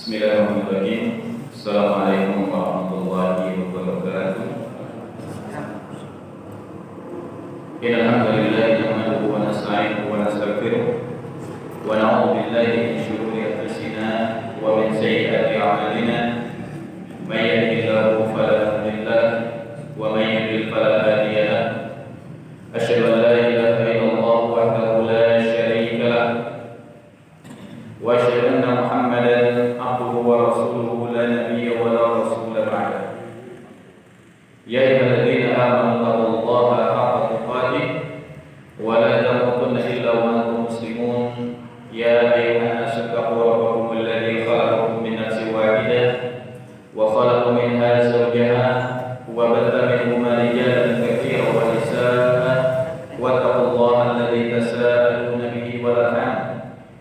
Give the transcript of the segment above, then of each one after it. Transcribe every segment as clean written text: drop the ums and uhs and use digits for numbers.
Bismillahirrahmanirrahim. Assalamualaikum warahmatullahi wabarakatuh. Innal hamdalillah nahmaduhu wa nasta'inuhu wa nastaghfiruh wa na'udzu billahi min shururi anfusina wa min sayyiati a'malina. May yahdihillahu fala mudilla lahu wa may yudlil fala hadiya lahu. Asyhadu an la ilaha illallah wahdahu la syarika lahu wa asyhadu anna Muhammadan abduhu wa rasuluhu la nabiyya wa la rasula ba'da. Ya ayyuhalladzina amanu taqullaha haqqa tuqatih wa la tamutunna illa wa antum muslimun. Ya ayyuhan nasu taqu rabbakum alladzi khalaqakum min nafsin wahidah wa khalaqa minha zawjaha wa batha minhuma rijalan katsiran wa nisaa'a wattaqullaha alladzi tasaaluna bihi wal arham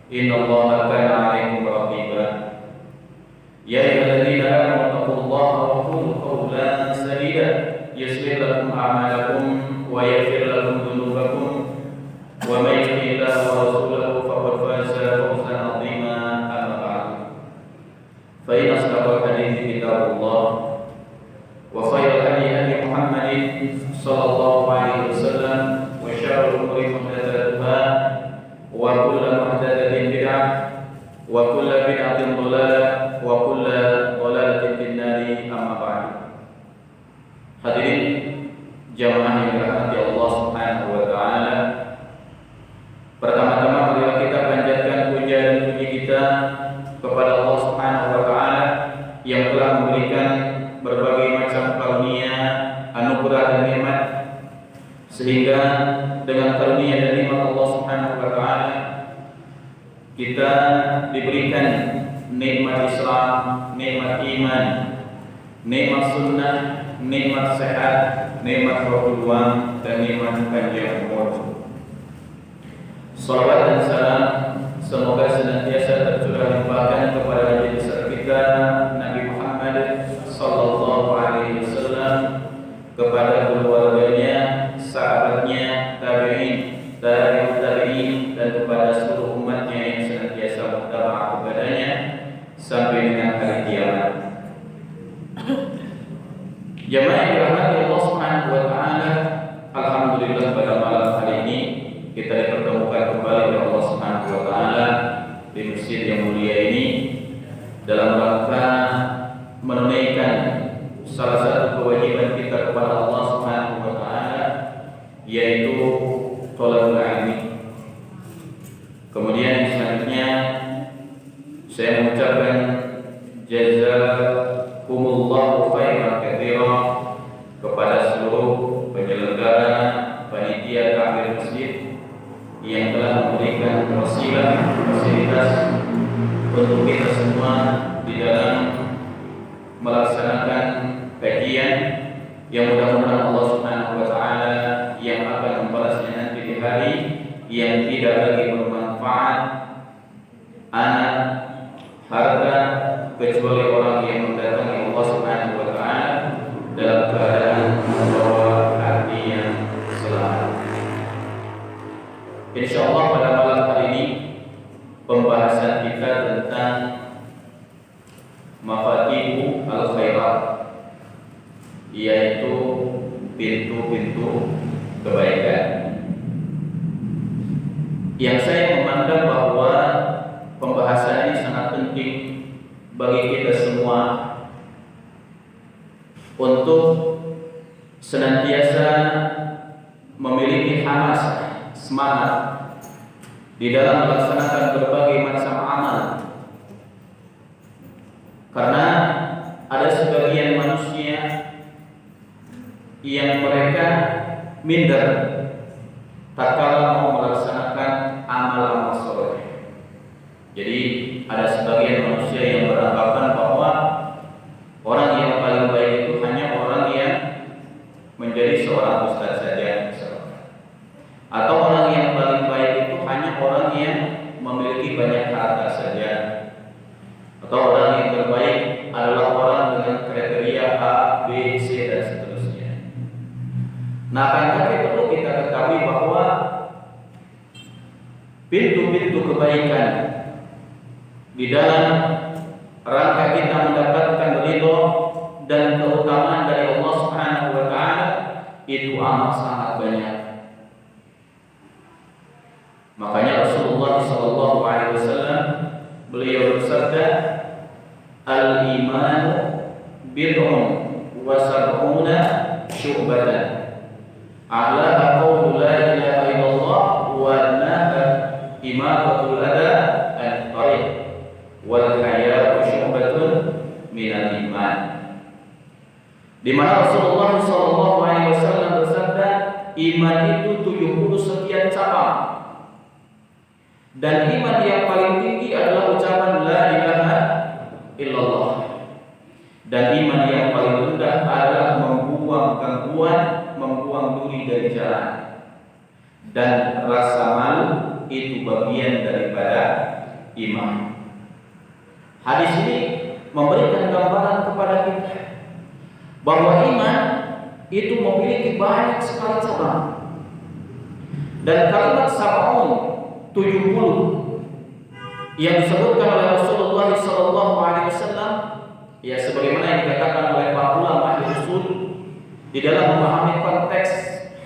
innallaha kana 'alaykum raqiba. Ya ayyuhalladzina amanu taqullaha wa qulu qawlan sadida yuslih lakum a'malakum wa yaghfir lakum dhunubakum wa may yuti'illah wa rasulahu faqad faza fawzan 'azima. Amma ba'd. Fa inna asdaqal hadithi kitabullah wa khairal hadi hadi Muhammadin sallallahu alaihi wasallam wa syarrul umuri muhdatsatuha wa kullu muhdatsatin bid'ah wa kullu bid'atin dhalalah wa kullu dhalalatin fin nari. Amma ba'd. Hadirin jamaah yang dirahmati Allah Subhanahu wa taala, pertama-tama marilah kita panjatkan puja dan puji kita kepada Allah Subhanahu wa taala yang telah memberikan berbagai macam karunia, anugerah dan nikmat, sehingga dengan karunia dan nikmat Allah Subhanahu wa taala kita diberikan nikmat Islam, nikmat iman, nikmat sunnah, nikmat sehat, nikmat rohul, dan nikmat panjang umur. Salawat dan salam semoga senantiasa tercurah limpahkan kepada Nabi besar kita Nabi Muhammad sallallahu alaihi wasallam, kepada keluarganya, sahabatnya, tabi'in, tabi'ut tabi'in, dan kepada seluruh umatnya yang senantiasa bertaat kepadanya sampai dengan hari kiamat. Jamaah yang dirahmati Allah Subhanahu wa taala, alhamdulillah pada malam hari ini kita dipertemukan kembali oleh Allah Subhanahu wa taala di masjid yang mulia ini dalam rangka menunaikan salah satu kewajiban kita kepada Allah Subhanahu wa taala, yaitu thalabul ilmi. Kemudian selanjutnya saya mengucapkan jazakumullahu khairan katsiran kepada seluruh penyelenggara panitia takmir masjid yang telah memberikan wasilah fasilitas untuk kita semua di dalam melaksanakan kajian yang mudah-mudahan Allah Subhanahu wa taala yang akan membalasnya nanti di hari yang tidak lagi bermanfaat anak, harta, kecuali orang yang mendatangi Allah Subhanahu wa taala dalam keadaan membawa hati yang selamat. Insyaallah pada malam hari ini pembahasan kita tentang mafatihu al-khairat, yaitu pintu-pintu kebaikan. Yang saya memandang bahwa pembahasan ini sangat penting bagi kita semua untuk senantiasa memiliki hamas, semangat di dalam melaksanakan berbagai macam amal. Karena ada sebagian manusia yang mereka minder tatkala mau melaksanakan amal-amal soleh. Jadi ada sebagian manusia yang beranggapan bahwa orang yang paling baik itu hanya orang yang menjadi seorang ustaz saja, atau orang yang paling baik itu hanya orang yang memiliki banyak harta saja, atau orang yang terbaik adalah orang dengan kriteria A, B, C, dan seterusnya. Nah, tapi perlu kita ketahui bahwa pintu-pintu kebaikan di dalam rangka kita mendapatkan ridho dan keutamaan dari Allah Subhanahu wa taala itu amat sangat banyak. Makanya Rasulullah sallallahu alaihi wasallam beliau bersabda, "Al-imanu bid'un wa sab'una syu'batan. A'laha qawlu la ilaha illallah wa adnaha imatatul adha an-tariq wal haya'u syu'batun minal iman." Di mana Rasulullah sallallahu alaihi wasallam bersabda, iman itu 70 sekian cabang. Dan iman yang paling tinggi adalah ucapan la ilaha illallah. Dan iman yang paling rendah adalah membuang gangguan, membuang duri dari jalan. Dan rasa malu itu bagian daripada iman. Hadis ini memberikan gambaran kepada kita bahwa iman itu memiliki banyak sekali cabang. Dan kalimat sab'un 70 yang disebutkan oleh Rasulullah SAW, ya sebagaimana yang dikatakan oleh para ulama ahli usul di dalam memahami konteks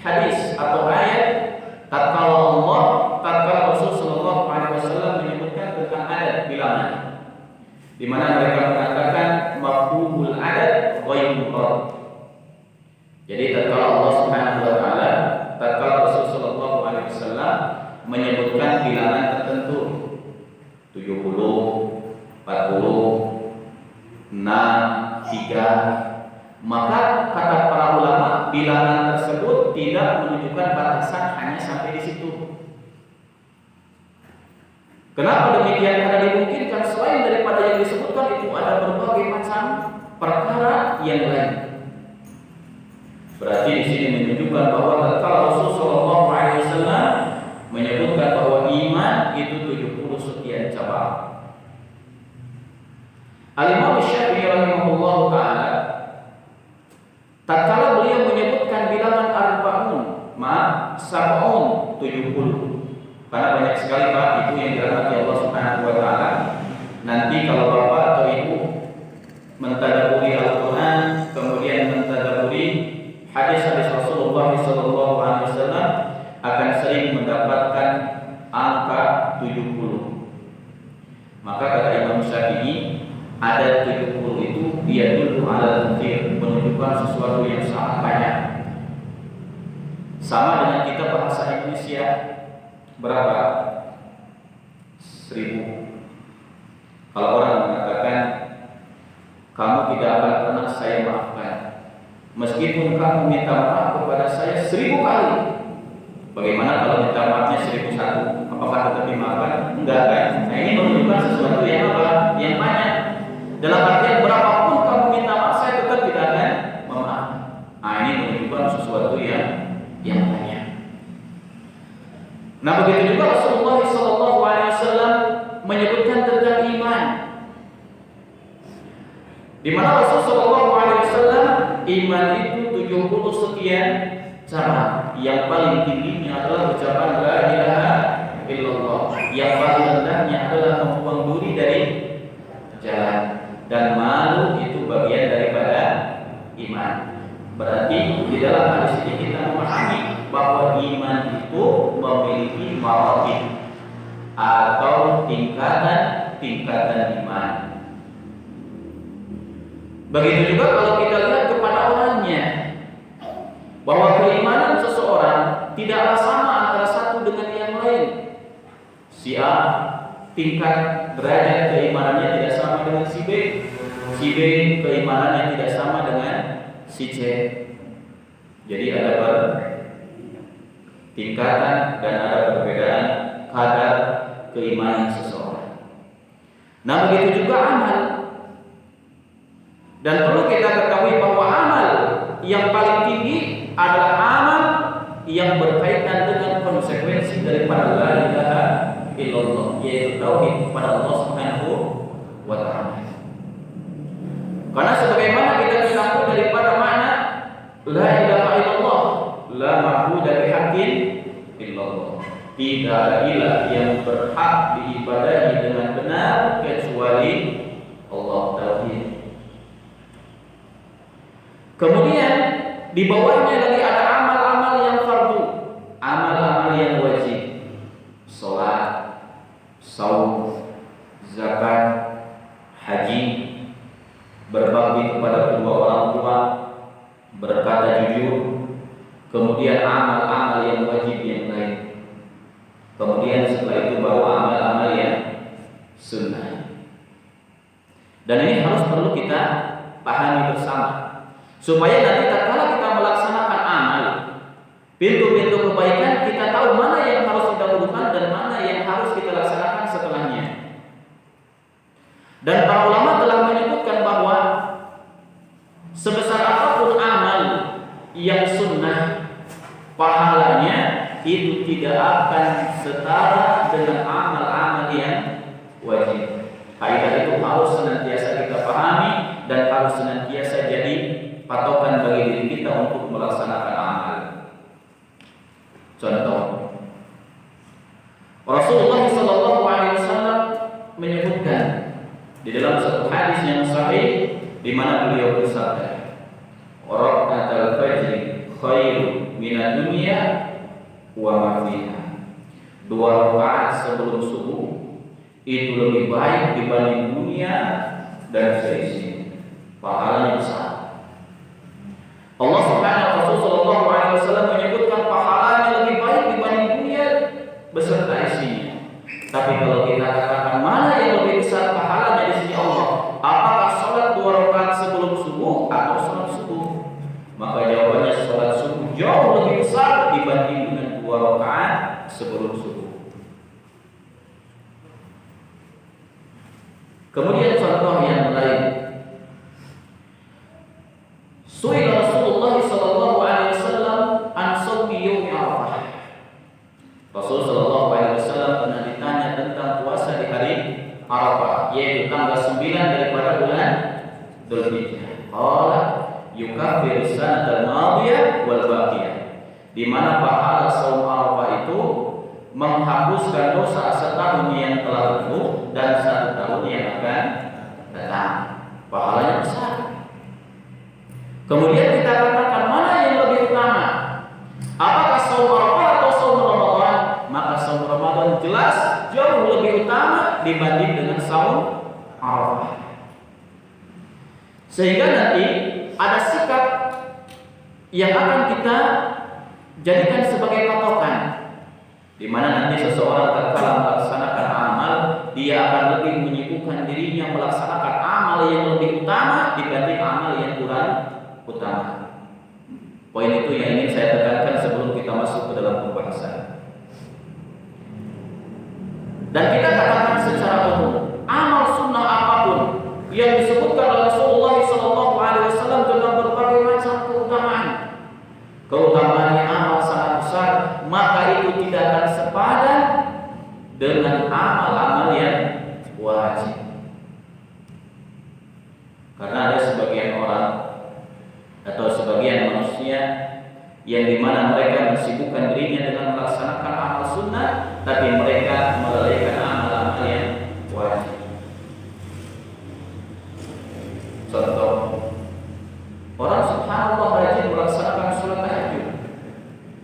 hadis atau ayat, tatkala Allah, tatkala Rasulullah SAW menyebutkan tentang adat bilangan, di mana mereka mengatakan mafhumul adat ghairu murad. Jadi tatkala Allah Subhanahu wa taala, tatkala Rasulullah SAW menyebutkan bilangan tertentu 70, 40, 6, 3, maka kata para ulama bilangan tersebut tidak menunjukkan batasan hanya sampai di situ. Kenapa demikian? Karena dimungkinkan selain daripada yang disebutkan itu ada berbagai macam perkara yang lain. Berarti di sini menunjukkan bahwa tatkala Rasulullah SAW menyebutkan bahwa iman itu 70 sekian cabang. Al-Imam Syafi'i rahimahullahu taala tatkala beliau menyebutkan bilangan arba'un, sab'un 70. Karena banyak sekali Pak Ibu yang dirahmati Allah Subhanahu wa taala. Nanti kalau Bapak atau Ibu mentadabburi Al-Qur'an, kemudian mentadabburi hadis-hadis Rasulullah sallallahu alaihi wasallam, akan sering mendapatkan angka 70. Maka kata Imam Syafi'i, ada 70 itu dia dulu ala katsir, menunjukkan sesuatu yang sangat banyak. Sama dengan kita bahasa Indonesia berapa? 1000. Kalau orang mengatakan kamu tidak akan pernah saya maafkan, meskipun kamu minta maaf kepada saya 1000 kali. Bagaimana kalau minta maafnya 1001? Apakah tetap dimaafkan? Enggak kan? Nah ini menunjukkan sesuatu yang apa? Yang banyak. Dalam artian berapapun kamu minta maaf, saya tetap tidak akan memaafkan. Nah ini menunjukkan sesuatu yang banyak. Nah begitu juga Rasulullah SAW menyebutkan tentang iman, di mana Rasulullah SAW iman itu 70 sekian cara. Yang paling tingginya adalah ucapan la ilaha illallah. Yang paling rendahnya adalah membuang duri dari jalan. Dan malu itu bagian daripada iman. Berarti di dalam hadis ini kita memahami bahwa iman itu memiliki maratib atau tingkatan iman. Begitu juga kalau kita lihat kepada orangnya, bahwa keimanan seseorang tidaklah sama antara satu dengan yang lain. Si A tingkat derajat keimanannya tidak sama dengan si B. Si B keimanannya tidak sama dengan si C. Jadi ada tingkatan dan ada perbedaan kadar keimanan seseorang. Nah begitu juga amal. Dan perlu kita ketahui bahwa amal yang paling tinggi adalah amal yang berkaitan dengan konsekuensi daripada la ilaha illallah, yaitu tauhid kepada Allah Subhanahu wa taala. Karena sebagaimana kita ketahui daripada makna la ilaha illallah, la ma'budu bihaqqin illallah. Tidak ada ilah yang berhak diibadahi dengan benar kecuali Allah tauhid. Kemudian di bawahnya lagi ada amal-amal yang fardu, amal-amal yang wajib, salat, saum, zakat, haji, berbakti kepada kedua orang tua, berkata jujur, kemudian amal-amal yang wajib yang lain. Kemudian setelah itu baru amal-amal yang sunnah. Dan ini harus perlu kita pahami bersama, supaya nanti tatkala kita melaksanakan amal, pintu-pintu kebaikan kita tahu mana yang harus didahulukan dan mana yang harus kita laksanakan setelahnya. Dan para ulama telah menyebutkan bahwa sebesar apapun amal yang sunnah, pahalanya itu tidak akan setara dengan amal-amal yang wajib. Kaidah itu harus senantiasa kita pahami dan harus senantiasa jadi patokan bagi diri kita untuk melaksanakan amal. Contoh, Rasulullah SAW menyebutkan di dalam satu hadis yang sahih di mana beliau bersabda, "Raka'atul fajri khairu minad dunya wa ma fiha." 2 rakaat sebelum subuh itu lebih baik dibanding dunia dan seisinya. Pahalanya besar. Allah Subhanahu wa taala menyebutkan pahalanya lebih baik dibanding dunia beserta isinya. Tapi kalau kita katakan mana yang lebih besar pahalanya di sisi Allah, apakah sholat 2 rakaat sebelum subuh atau sholat subuh? Maka jawabannya sholat subuh jauh lebih besar dibanding dengan 2 rakaat sebelum subuh. Kemudian contoh yang lain, Su'ila Rasulullah sallallahu alaihi wasallam an shaumi yaum Arafah. Rasul sallallahu alaihi wasallam pernah ditanya tentang puasa di hari Arafah, yaitu tanggal 9 daripada bulan Dzulhijjah. Qala yukaffiru sanatal madiyah wal baqiyah. Di mana pahala saum Arafah itu menghapuskan dosa setahun yang telah lalu dan 1 tahun yang akan datang. Pahalanya besar. Kemudian kita katakan mana yang lebih utama? Apakah saum Arafah atau saum Ramadan? Maka saum Ramadan jelas jauh lebih utama dibanding dengan saum Arafah. Sehingga nanti ada sikap yang akan kita jadikan sebagai patokan, di mana nanti seseorang tatkala melaksanakan amal, dia akan lebih menyibukkan dirinya melaksanakan amal yang lebih utama dibanding amal yang kurang utama. Poin itu yang ingin saya tekankan sebelum kita masuk ke dalam pembahasan. Dan kita katakan secara umum, amal sunnah apapun yang disebutkan oleh Rasulullah SAW dengan berbagai macam keutamaannya amal sangat besar, maka itu tidak akan sepadan dengan amal-amal yang wajib. Karena ada sebagian orang atau sebagian manusia yang dimana mereka mensibukkan dirinya dengan melaksanakan amal sunnah, tapi mereka melalaikan amal-amal yang wajib. Contoh, orang subhanallah rajin melaksanakan sholat tahajud,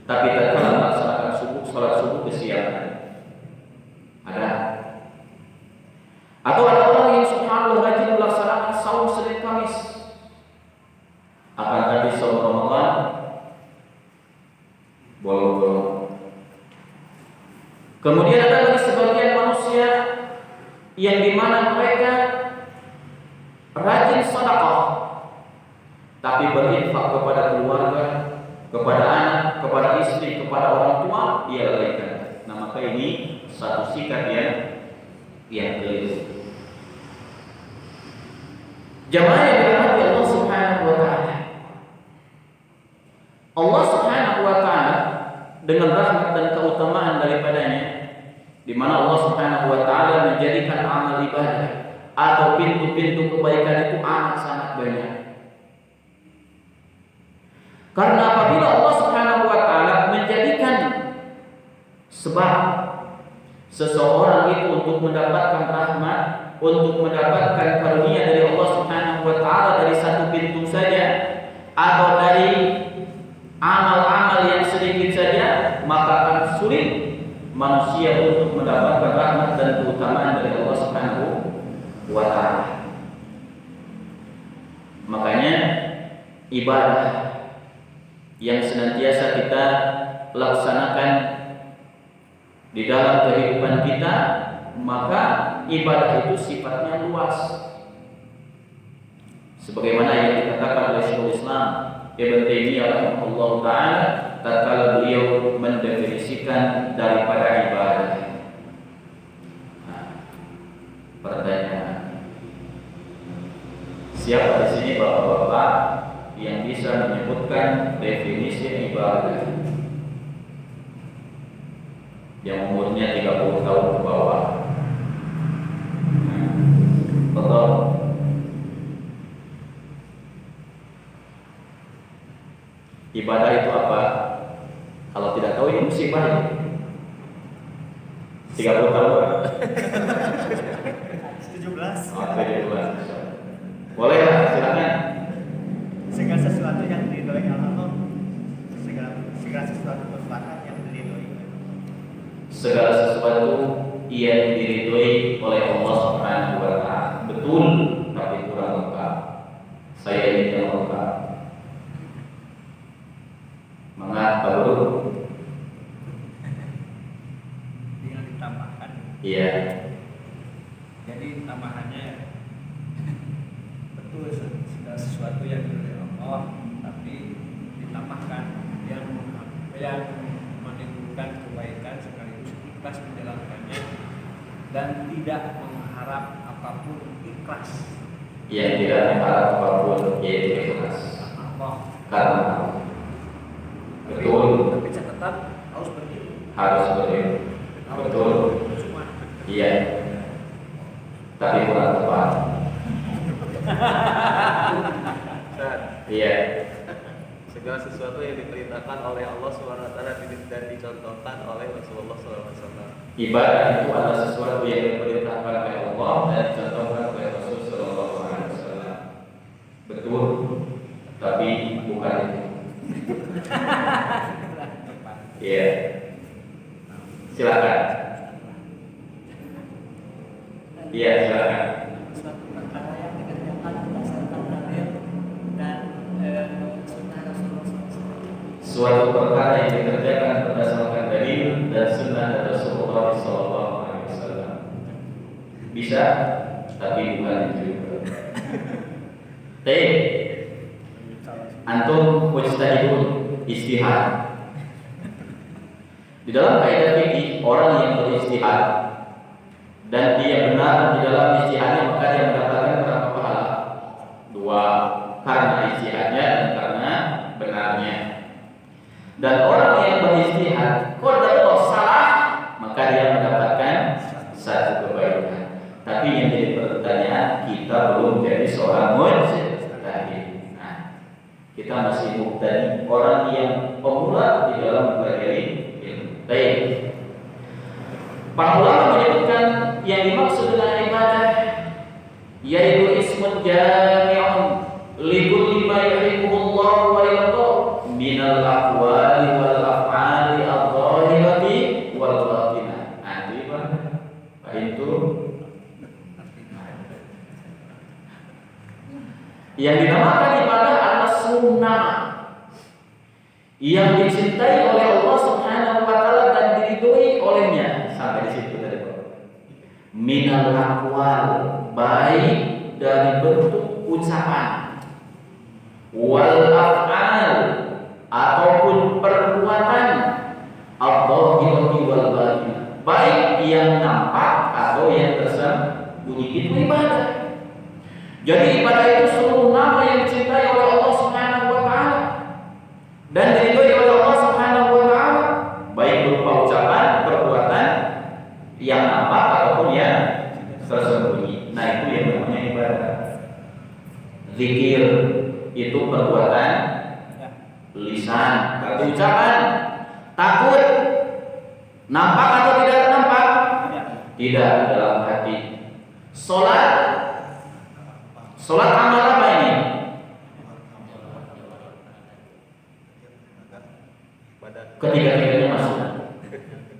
tapi tak kalah melaksanakan sholat subuh kesiangan. Ada. Atau ada orang yang subhanallah rajin melaksanakan saum Senin Kamis, akan tapi saum Ramadan bolong-bolong. Kemudian ada lagi sebagian manusia yang dimana mereka rajin sedekah, tapi berinfak kepada keluarga, kepada anak, kepada istri, kepada orang tua, ia lalaikan. Nah, maka ini satu sikap yang keliru. Jamaah yang dirahmati Allah Subhanahu wa taala. Allah Subhanahu wa taala dengan rahmat dan keutamaan daripadanya, di mana Allah Subhanahu wa taala menjadikan amal ibadah atau pintu-pintu kebaikan itu amat sangat banyak. Karena apabila Allah Subhanahu wa taala menjadikan sebab seseorang itu untuk mendapatkan rahmat, untuk mendapatkan karunia dari Allah Subhanahu wa taala dari satu pintu saja atau dari amal-amal yang sedikit saja, maka akan sulit manusia untuk mendapatkan rahmat dan keutamaan dari Allah Subhanahu wa taala. Makanya ibadah yang senantiasa kita laksanakan di dalam kehidupan kita, maka ibadah itu sifatnya luas. Sebagaimana yang dikatakan oleh Syekhul Islam Ibnu Taimiyah rahimahullah taala tatkala beliau mendefinisikan daripada ibadah. Nah, pertanyaan, siapa di sini bapak-bapak yang bisa menyebutkan definisi ibadah yang umurnya 30 tahun ke bawah? Betul. Ibadah itu apa? Kalau tidak tahu ini musibah ya. 30 tahun. 17. Oh, 17. Boleh lah, silakan. Segala sesuatu yang diridhoi Allah, segala sesuatu perbuatan yang diridhoi. Segala sesuatu yang diridhoi oleh Allah Subhanahu wa taala. Betul, tapi kurang lengkap. Saya ingin yang lengkap. Mengapa dulu? Dengan ditambahkan. Iya. Jadi tambahannya betul segala sesuatu yang diridhoi Allah, tapi ditambahkan yang menimbulkan kebaikan sekaligus ikhlas menjalankannya dan tidak mengharap apapun, ikhlas. Yang tidak mengharap apapun, yaitu ikhlas. Allah. Karena betul. Tapi catatan harus berdiri. Harus berdiri. Betul. Cuma. Iya. Tapi kurang tepat. Iya. Segala sesuatu yang diperintahkan oleh Allah SWT dan dicontohkan oleh Rasulullah SAW. Ibadah itu adalah sesuatu yang diperintahkan oleh Allah dan dicontohkan oleh Rasul Sallallahu Alaihi Wasallam. Betul, tapi bukan itu. Iya. Silakan. Iya, silakan. Suatu perkara yang dikerjakan berdasarkan dalil dan sunnah Rasulullah SAW. Suatu perkara yang dikerjakan berdasarkan dalil dan sunnah Rasulullah Sallallahu Alaihi Wasallam. Bisa, tapi bukan itu juga. Antum mujtahidun, istihad. Di dalam kaidah fikih, orang yang beristihad dan dia benar di dalam istihadnya, maka dia mendapatkan berapa pahala? 2, karena istihadnya dan karena benarnya. Dan orang yang beristihad qadarullah salah, maka dia mendapatkan 1 kebaikan. Tapi yang jadi pertanyaan, kita belum jadi seorang mujtahid. Nah, kita masih mubtadi, orang yang pemula di dalam mempelajari ilmu. Baik. Para ulama menyebutkan yang dimaksud dengan ibadah yaitu ismun jami'un li kulli ma yuhibbuhullah wa yarda minal aqwali wal af'ali adh-dhahirati wal batinah. Nanti Pak itu yang dinamakan ibadah adalah sunnah yang dicintai oleh Allah Subhanahu wa taala dan diridhoi olehnya. Sampai di situ tadi Pak. Minal aqwal, baik dari bentuk ucapan, wal af'al ataupun perbuatan, adh-dhahirati wal batinah, baik yang nampak atau yang tersembunyi, itu ibadah. Jadi ibadah itu seluruh nama yang dicintai oleh Allah Subhanahu wa taala dan diridhoi oleh Allah Subhanahu wa taala, baik berupa ucapan, perbuatan yang nampak ataupun yang tersembunyi. Nah, itu yang namanya ibadah. Zikir itu perbuatan lisan, berarti ucapan. Takut nampak atau tidak nampak? Tidak, dalam hati. Salat Sholat amal apa ini? Ketiga-tiganya masuk.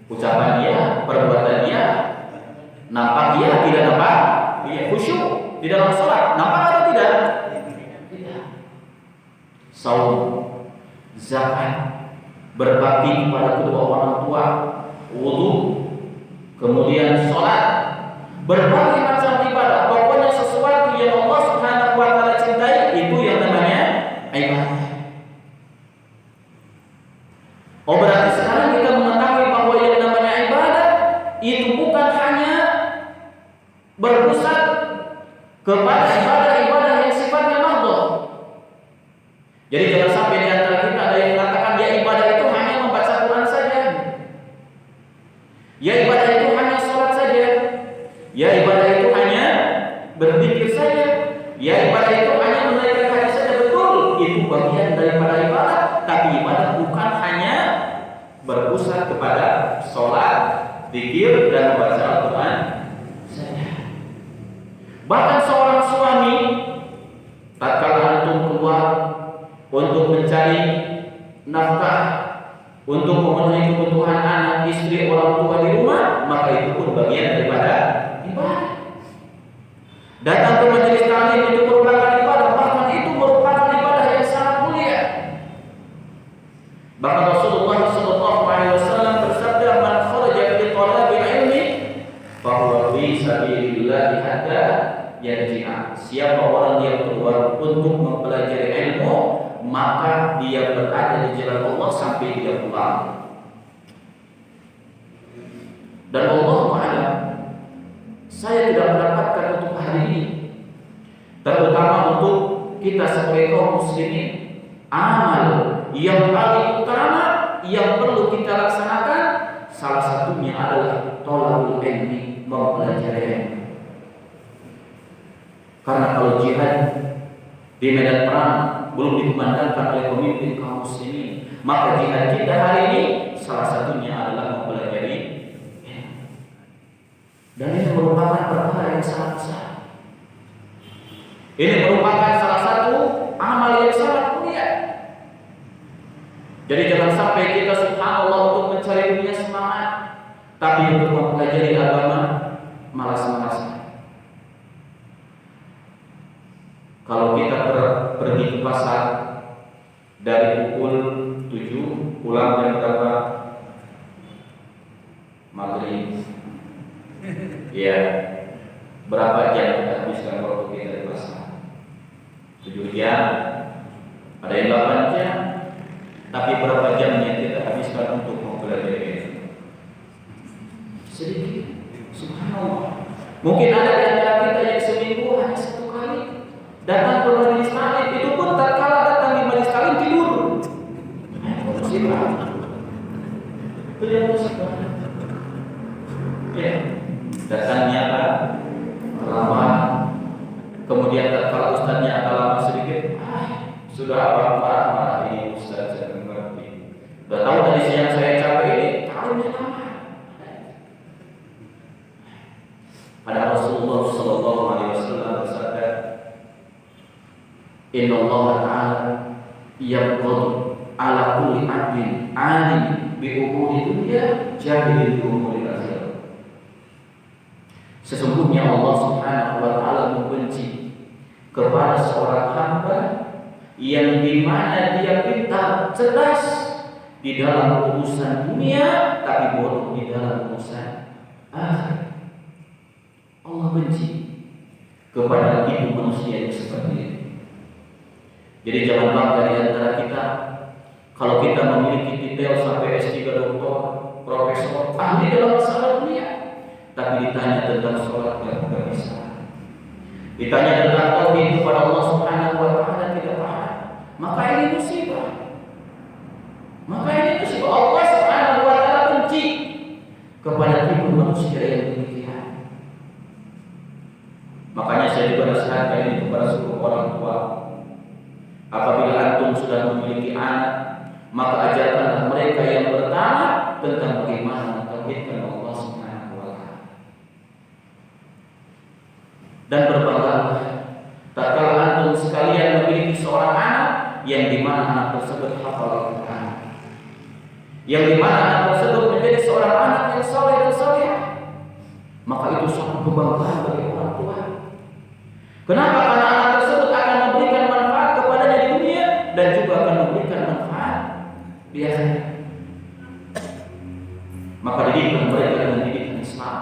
Ucapan dia, perbuatan dia, nampak dia, tidak nampak, dia khusyuk di dalam sholat, nampak atau tidak? Tidak. Saum, zakat, berbakti kepada kedua orang tua, wudu, kemudian sholat, berbagai macam ibadah. Pokoknya sesuatu yang Allah Subhanahu wa taala cintai, itu yang namanya ibadah. Oh, berarti sekarang kita mengetahui bahwa yang namanya ibadah itu bukan hanya berpusat kepada ibadah-ibadah yang sifatnya makhluk. Jadi jangan sampai di antara kita ada yang mengatakan ya ibadah itu hanya membaca Quran saja. Ya ibadah itu hanya sholat saja. Ya ibadah itu hanya berzikir saja. Ya ibadah itu hanya menaikkan hadis saja. Betul, itu bagian daripada ibadah. Tapi ibadah bukan hanya berpusat kepada sholat, zikir, dan membaca Al-Quran saja. Bahkan seorang suami tatkala antum keluar untuk mencari nafkah, untuk memenuhi kebutuhan anak, istri, orang tua di rumah, maka itu pun bagian daripada ibadah. Datang ke majelis taklim itu merupakan ibadah, bahkan itu merupakan ibadah yang sangat mulia. Bahkan Rasulullah SAW bersabda, "Man kharaja fi talabil ilmi, fa huwa fi sabilillah hatta yarji'a." Siapa orang yang keluar untuk mempelajari ilmu, maka dia berada di jalan Allah sampai dia pulang. Dan Allah Ta'ala, saya tidak mendapatkan untuk hari ini, terutama untuk kita sebagai kaum muslimin, amal yang paling utama yang perlu kita laksanakan, salah satunya adalah thalabul ilmi, mempelajari ilmu. Karena kalau jihad di medan perang belum dikumandangkan oleh pemimpin kaum muslimin, maka jihad kita hari ini salah satunya adalah mempelajari ilmu. Dan ini merupakan perkara yang sangat besar. Ini merupakan salah satu amal yang sangat mulia. Jadi jangan sampai kita subhanallah untuk mencari dunia semangat, tapi untuk mempelajari agama malas-malasan. Kalau kita pergi ke pasar dari pukul 7 pulang jam berapa? Maghrib. Ya, berapa jam kita habiskan waktu kita di pasar? 7 jam, ada yang 8 jam. Tapi berapa jam yang kita habiskan untuk mempelajari ilmu? Sedikit. Subhanallah. Mungkin ada di antara kita yang seminggu hanya 1 kali datang ke majelis taklim, itu pun tatkala datang di majelis taklim tidur. Musibah. Itu dia musibah. Ya, datangnya apa? Lama. Kemudian tatkala ustaznya agak lama sedikit, sudah apa ini ustaz saya mengerti. Sudah tahu tadi siang saya capek ini, tahunnya lama. Pada Rasulullah SAW bersabda, Inna Allah Ta'ala yabghadu ala kulli abdin alim bi umuri dunya jahil bi umuri akhirah. Sesungguhnya Allah Subhanahu wa taala membenci kepada seorang hamba yang dimana dia pintar, cerdas di dalam urusan dunia, tapi bodoh di dalam urusan akhirat. Allah benci kepada ibu manusia yang seperti ini. Jadi jangan bangga di antara kita kalau kita memiliki titel sampai S3 doktor, profesor, ahli dalam masalah dunia, tapi ditanya tentang sholat tidak bisa, ditanya tentang tauhid kepada Allah Subhanahu wa taala tidak paham, maka ini musibah. Allah Subhanahu wa taala benci kepada tipe manusia yang demikian. Makanya saya juga nasihatkan ini kepada seluruh orang tua. Apabila antum sudah memiliki anak, maka ajarkanlah mereka yang pertama tentang bagaimana mentauhidkan Allah Subhanahu wa taala. Dan berbanggalah tatkala yang dimana anak tersebut menjadi seorang anak yang soleh dan solehah, maka itu suatu kebanggaan bagi orang tua. Kenapa? Karena anak tersebut akan memberikan manfaat kepadanya di dunia dan juga akan memberikan manfaat di akhirat. Maka didikkan mereka dengan didikan Islam.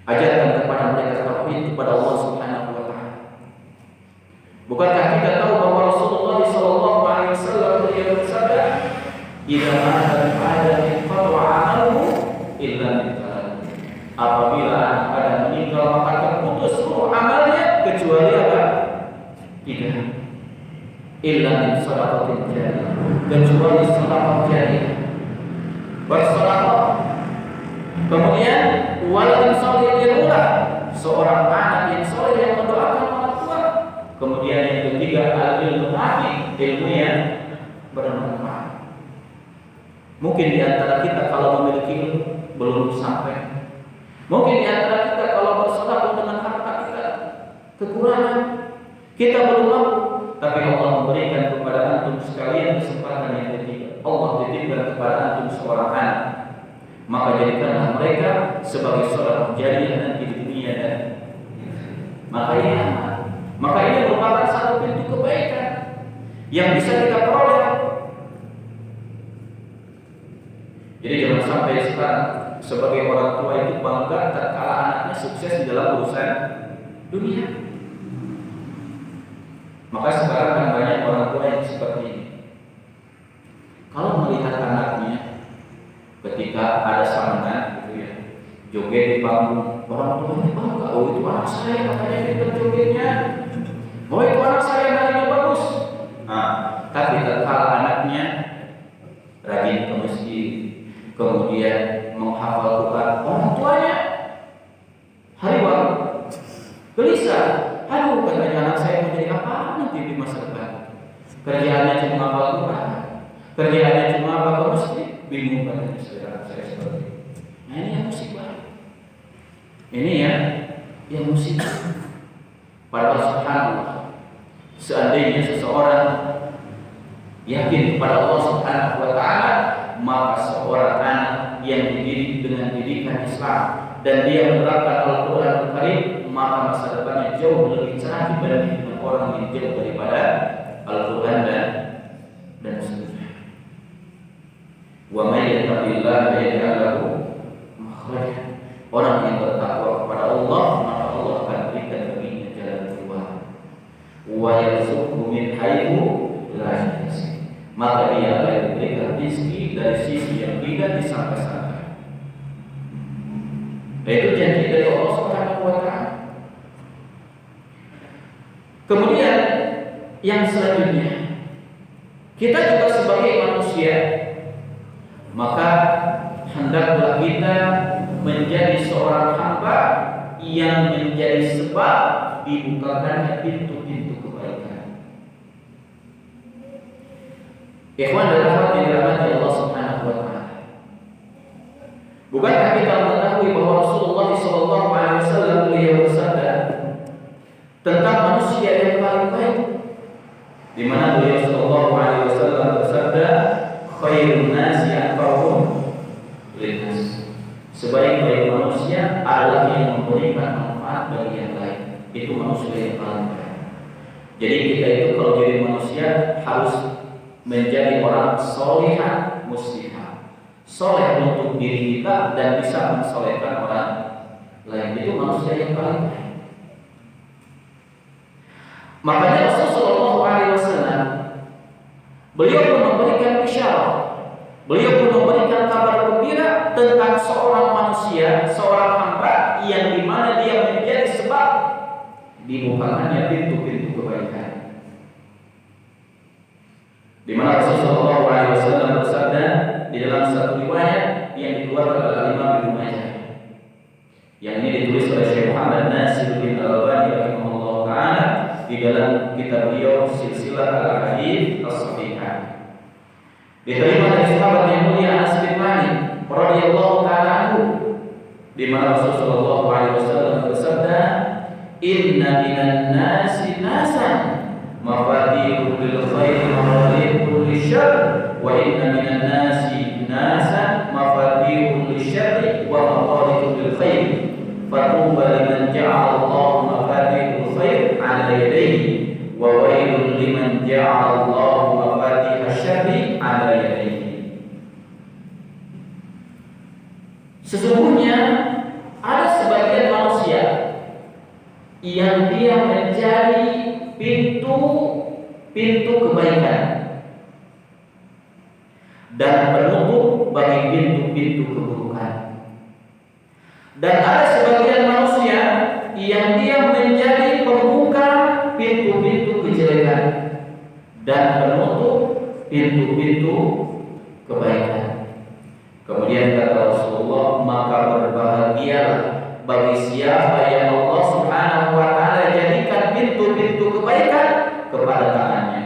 Ajarkan kepada mereka tauhid kepada Allah Subhanahu wa taala. Bukankah kita tahu bahwa Rasulullah sallallahu alaihi wasallam beliau bersabda, "Idza mata al-adam inqata'a 'amaluhu illa min thalath." Apabila anak Adam meninggal maka terputus seluruh amalnya kecuali apa? Tiga. Illa min shadaqatin jariyah. Kecuali sedekah jariyah. Bersedekah. Kemudian waladun shalih yad'ulah, seorang anak yang saleh yang mendoakan orang tua. Kemudian yang ketiga al-ilmu nafi, ilmu yang bermanfaat. Mungkin di antara kita kalau memiliki ilmu belum sampai. Mungkin di antara kita kalau bersedekah dengan harta kita kekurangan, kita belum mampu. Tapi Allah memberikan kepada antum sekalian kesempatan yang ketiga. Allah titipkan kepada antum seorang anak. Maka jadikanlah mereka sebagai sedekah jariyah nanti di dunia dan maka ini merupakan satu pintu kebaikan yang bisa kita peroleh. Jadi jangan sampai sekarang sebagai orang tua itu bangga tatkala anaknya sukses di dalam urusan dunia. Maka sekarang kan banyak orang tua yang seperti ini. Kalau melihat anaknya ketika ada samaran gitu ya, joget di panggung, orang tuanya bangga, oh itu anak saya katanya pintar jogetnya, oh itu anak saya narinya bagus. Nah, tapi tatkala anaknya rajin ke masjid, kemudian menghafal Quran, orang tuanya hariwang, gelisah. Aduh, katanya anak saya mau jadi apa nanti di masa depan? Kerjaannya cuma hafal Quran, kerjaannya cuma apa ke masjid. Bingung katanya saya seperti itu. Nah ini yang musibah. Ini ya yang musibah. Padahal subhanallah, seandainya seseorang yakin kepada Allah Subhanahu wa taala, maka seorang anak yang dididik dengan didikan Islam dan dia menerapkan Al-Qur'an Al-Karim, maka masa depannya jauh lebih cerah dibanding dengan orang yang jauh daripada Al-Qur'an dan seterusnya. Wa may yattaqillaha yaj'al lahu makhraja. Orang yang bertakwa kepada Allah, maka Allah akan berikan baginya jalan keluar. Wa yarzuqhu min haitsu la yahtasib. Maka dia akan diberikan rezeki dari sisi yang tidak disangka-sangka. Itu janji dari Allah Subhanahu wa taala. Kemudian yang selanjutnya, kita juga sebagai manusia, maka hendaklah kita menjadi seorang hamba yang menjadi sebab dibukakannya pintu-pintu kebaikan. Ikhwan dan akhwat yang dirahmati Allah Subhanahu wa taala. Bukankah kita mengetahui bahwa Rasulullah sallallahu alaihi wasallam beliau bersabda tentang manusia yang paling baik, di mana beliau sallallahu alaihi wasallam bersabda, khairun nasi anfa'uhum linnas. Sebaik-baik manusia adalah yang memberikan manfaat bagi yang lain. Itu manusia yang paling baik. Jadi kita itu kalau jadi manusia harus menjadi orang solehah muslimah, soleh untuk diri kita dan bisa mensolehkan orang lain. Itu manusia yang paling baik. Makanya Rasulullah SAW beliau pun memberikan isyarat, beliau pun memberikan kabar gembira tentang seorang manusia, seorang hamba yang dimana dia menjadi sebab dibukakannya pintu-pintu kebaikan. Di mana Rasulullah SAW bersabda di dalam satu riwayat yang dikeluarkan oleh Imam Ibnu Majah, yang ini ditulis oleh Syekh Muhammad Nasiruddin Al-Albani rahimahullah taala di dalam kitab beliau Silsilah Al-Ahadits As-Shahihah. Diterima dari sahabat yang mulia Anas bin Malik radhiyallahu taala anhu, di mana Rasulullah SAW bersabda, "Inna minan nasi nasan mafatihu lil khair maghaliqu lisyarr wa inna minan nasi nasan mafatihu lisyarri wa maghaliqu lil khair fatuba liman ja'ala Allahu mafatihul khair 'ala yadayhi wa wailul liman ja'ala Allahu mafatihasy syarri 'ala yadayhi. Sesungguhnya ada sebagian manusia yang dia menjadi pintu kebaikan dan penutup bagi pintu-pintu keburukan. Dan ada sebagian manusia yang dia menjadi pembuka pintu-pintu kejelekan dan penutup pintu-pintu kebaikan. Kemudian kata Rasulullah, maka berbahagialah bagi siapa yang Allah Subhanahu wa taala jadikan pintu-pintu kebaikan kepada tangannya.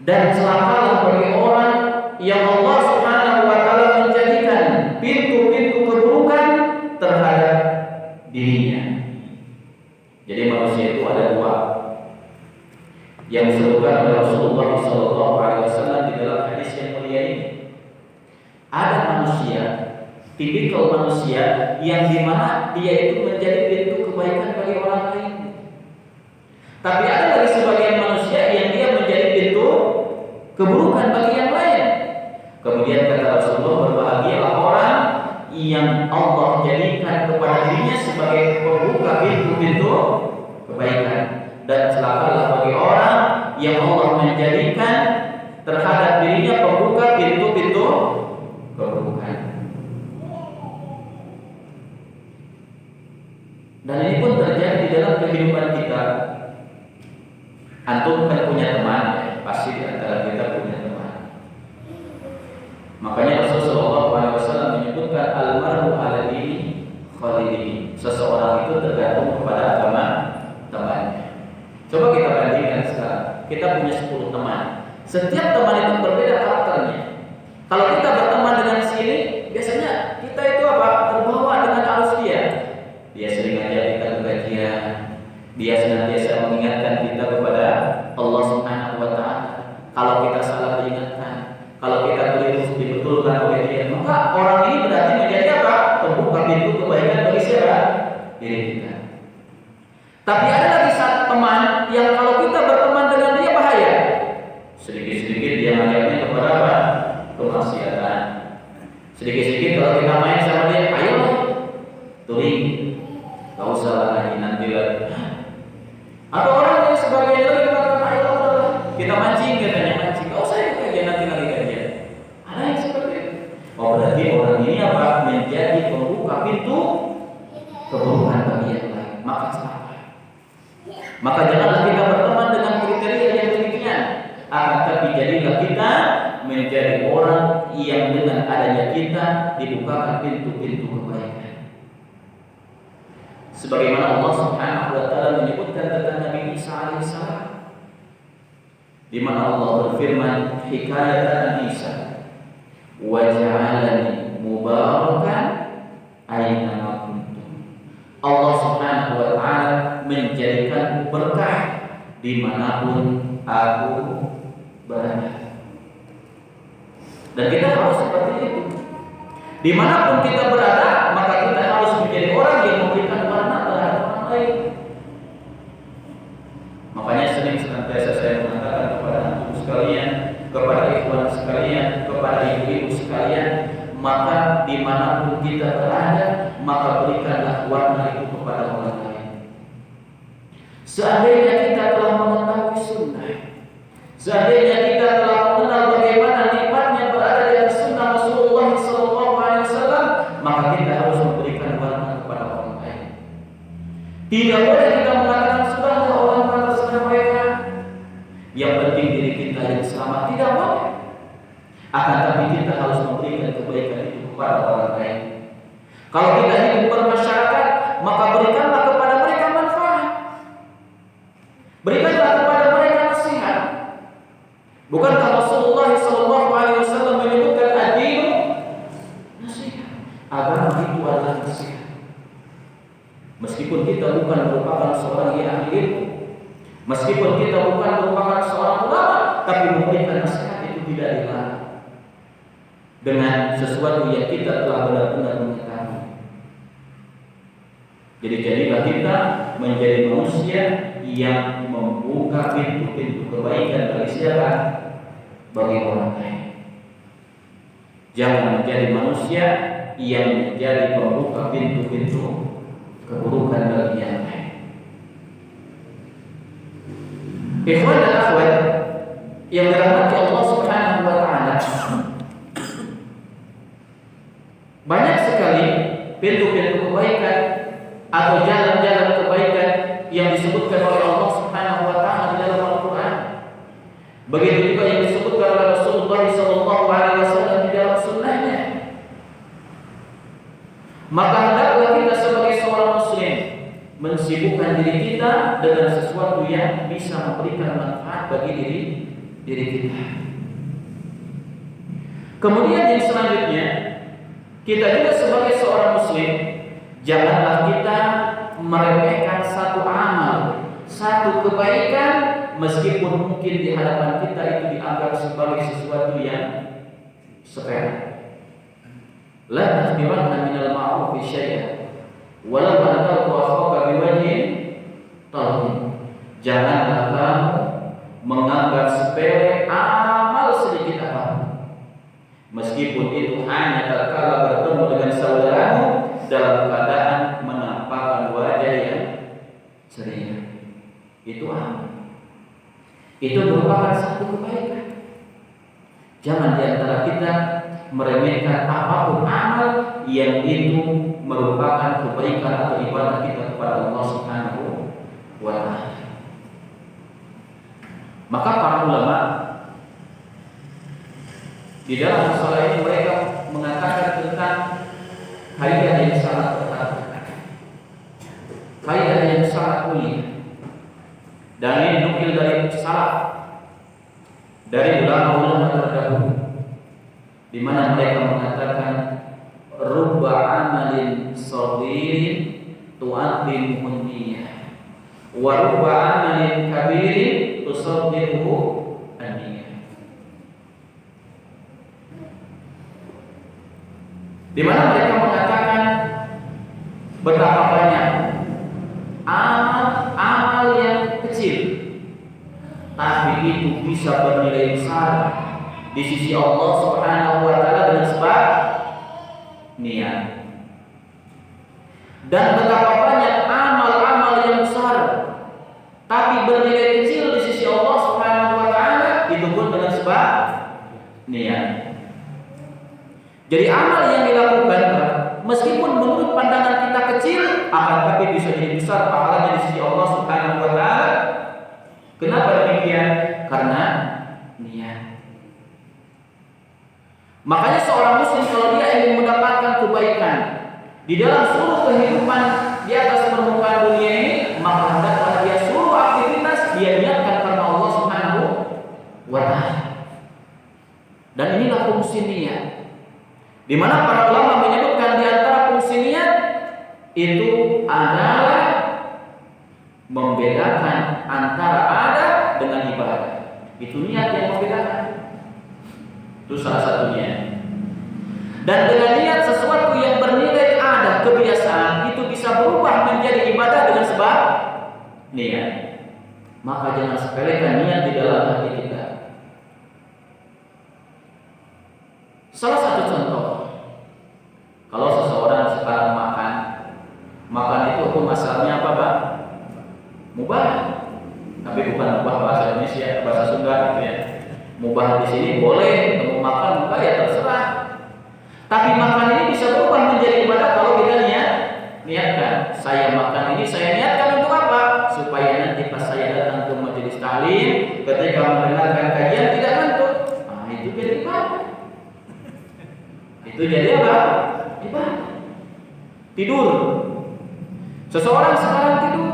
Dan celakalah bagi orang yang Allah Subhanahu wa taala menjadikan pintu-pintu keburukan terhadap dirinya. Jadi manusia itu ada dua yang disebutkan oleh Rasulullah SAW di dalam hadis yang mulia ini. Ada manusia, tipikal manusia yang dimana dia itu menjadi pintu kebaikan bagi orang lain. Tapi ada lagi sebagian manusia yang dia menjadi pintu keburukan bagi yang lain. Kemudian kata Rasulullah, berbahagialah orang yang Allah jadikan kepada dirinya sebagai pembuka pintu-pintu kebaikan, dan celakalah bagi orang yang Allah menjadikan terhadap dirinya pembuka pintu-pintu keburukan. Dan ini pun terjadi di dalam kehidupan kita. Antum kan punya teman, ya? Pasti di antara kita punya teman. Makanya Rasulullah SAW menyebutkan almaru ala dini khalilihi. Seseorang itu tergantung kepada agama temannya. Coba kita bandingkan sekarang. Kita punya 10 teman. Setiap teman itu berbeda karakternya. Kalau kita berteman dengan sini, biasanya kita itu apa? Terbawa dengan arus dia. Dia sering ngajak kita ke kajian. Dia senantiasa mengingatkan kita kepada Allah Subhanahu wa taala. Kalau kita salah diingatkan, kalau kita keliru dibetulkan oleh dia. Maka orang ini berarti menjadi apa? Pembuka pintu kebaikan bagi siapa? Diri kita. Tapi ada lagi satu teman yang kalau kita berteman dengan dia bahaya. Sedikit-sedikit dia mengajaknya kepada apa? Kemaksiatan. Sedikit-sedikit kalau kita main sama dia, ayo turing, gak usah lagi nanti lagi. Atau orang yang sebagian lagi mengatakan, ayo kita mancing, katanya mancing, gak usah ya kajian nanti lagi kajian. Ada yang seperti itu. Oh berarti orang ini apa? Menjadi pembuka pintu keburukan bagi yang lain. Maka celaka. Maka janganlah kita berteman dengan kriteria yang demikian. Akan tapi jadilah kita menjadi orang yang dengan adanya kita dibukakan pintu-pintu kebaikan. Sebagaimana Allah Subhanahu wa taala menyebutkan tentang Nabi Isa alaihissalam, di mana Allah berfirman hikayatan Isa, wa ja'alani mubarakan aina ma kuntum. Allah Subhanahu wa taala menjadikan berkah dimanapun aku berada. Dan kita harus seperti itu. Dimanapun kita berada, maka kita harus menjadi orang yang memberikan warna terhadap orang lain. Makanya sering senantiasa saya mengatakan kepada antum sekalian, kepada ikhwan sekalian, kepada ibu-ibu sekalian, maka dimanapun kita berada, maka berikanlah warna itu kepada orang lain. Seandainya kita telah mengetahui sunnah, seandainya kita telah mengenal bagaimana nikmatnya berada di atas sunnah Rasulullah SAW, maka kita harus memberikan warna kepada orang lain. Tidak boleh kita mengatakan sudahlah orang pantasnya mereka, yang penting diri kita yang selamat. Tidak boleh. Akan tapi kita harus memberikan kebaikan itu kepada orang lain. Kalau kita hidup bermasyarakat, maka berikanlah kepada mereka manfaat. Berikanlah kepada mereka nasihat. Bukankah Rasulullah SAW menyebutkan ad-dinu nasihat? Agama itu adalah nasihat. Meskipun kita bukan merupakan seorang yang ahli ilmu, Meskipun kita bukan merupakan seorang ulama, tapi memberikan nasihat itu tidak dilarang dengan sesuatu yang kita telah benar-benar mengetahui. Jadi jadilah kita menjadi manusia yang membuka pintu-pintu kebaikan bagi siapa? Bagi orang lain. Jangan menjadi manusia yang menjadi pembuka pintu-pintu keburukan bagi yang lain. Ikhwan dan akhwat yang dirahmati Allah Subhanahu wa taala, banyak sekali pintu-pintu kebaikan atau jalan-jalan kebaikan yang disebutkan oleh Allah Subhanahu wa taala di dalam Al-Qur'an. Begitu juga yang disebutkan oleh Rasulullah sallallahu alaihi wasallam di dalam sunnahnya. Maka hendaklah kita sebagai seorang muslim mensibukkan diri kita dengan sesuatu yang bisa memberikan manfaat bagi diri kita. Kemudian yang selanjutnya, kita juga sebagai seorang muslim janganlah kita meremehkan satu amal, satu kebaikan, meskipun mungkin di hadapan kita itu dianggap sebagai sesuatu yang sepele. La tahqiranna minal ma'rufi syai'an walau an talqa akhaka biwajhin talqin. Janganlah kamu menganggap sepele amal sedikit apapun, meskipun itu hanya tatkala bertemu dengan saudaramu dalam keadaan menampakkan wajah yang ceria. Itu amal. Itu merupakan satu kebaikan. Jangan di antara kita meremehkan apapun amal yang itu merupakan kebaikan atau ibadah kita kepada Allah Subhanahu wa taala. Maka para ulama di dalam masalah ini mereka mengatakan tentang kaidah yang sangat berharga, kaidah yang sangat mulia. Dan ini nukil dari salaf, dari ulama-ulama terdahulu, di mana mereka mengatakan rubba amalin saghirin tu'addimuhu niyyah wa rubba amalin kabirin tusaddiquhu an-niyyah. Di mana mereka mengatakan betapa banyak amal yang kecil tapi itu bisa bernilai besar di sisi Allah Subhanahu wa taala dengan sebab niat. Dan betapa banyak amal-amal yang besar tapi bernilai kecil di sisi Allah Subhanahu wa taala, itu pun dengan sebab niat. Jadi amal yang dilakukan meskipun menurut pandangan kita kecil, akan tapi bisa jadi besar pahalanya di sisi Allah Subhanahu wa taala. Kenapa demikian? Karena niat. Makanya seorang muslim kalau dia ingin mendapatkan kebaikan di dalam seluruh kehidupan di atas permukaan dunia ini, maka hendaklah dia seluruh aktivitas dia niatkan karena Allah Subhanahu wa taala. Dan inilah fungsi niat. Di mana para ulama menyebutkan di antara fungsi niat itu adalah membedakan antara ada dengan ibadah. Itu niat yang membedakan. Itu salah satunya. Dan dengan niat sesuatu yang bernilai ada, kebiasaan, itu bisa berubah menjadi ibadah dengan sebab niat. Maka jangan sepelekan niat di dalam hati kita. Salah satu contoh, kalau seseorang sekarang makan itu hukum asalnya apa, Pak? Mubah. Tapi bukan mubah bahasa Indonesia, bahasa Sunda gitu ya. Mubah di sini boleh, mau makan enggak ya terserah. Tapi makan ini bisa berubah menjadi ibadah kalau kita niatkan. Saya makan ini saya niatkan untuk apa? Supaya nanti pas saya datang ke majelis taklim, ketika mendengarkan kajian tidak ngantuk. Nah, itu jadi ibadah. Itu jadi apa? Ibadah. Tidur. Seseorang sekarang tidur.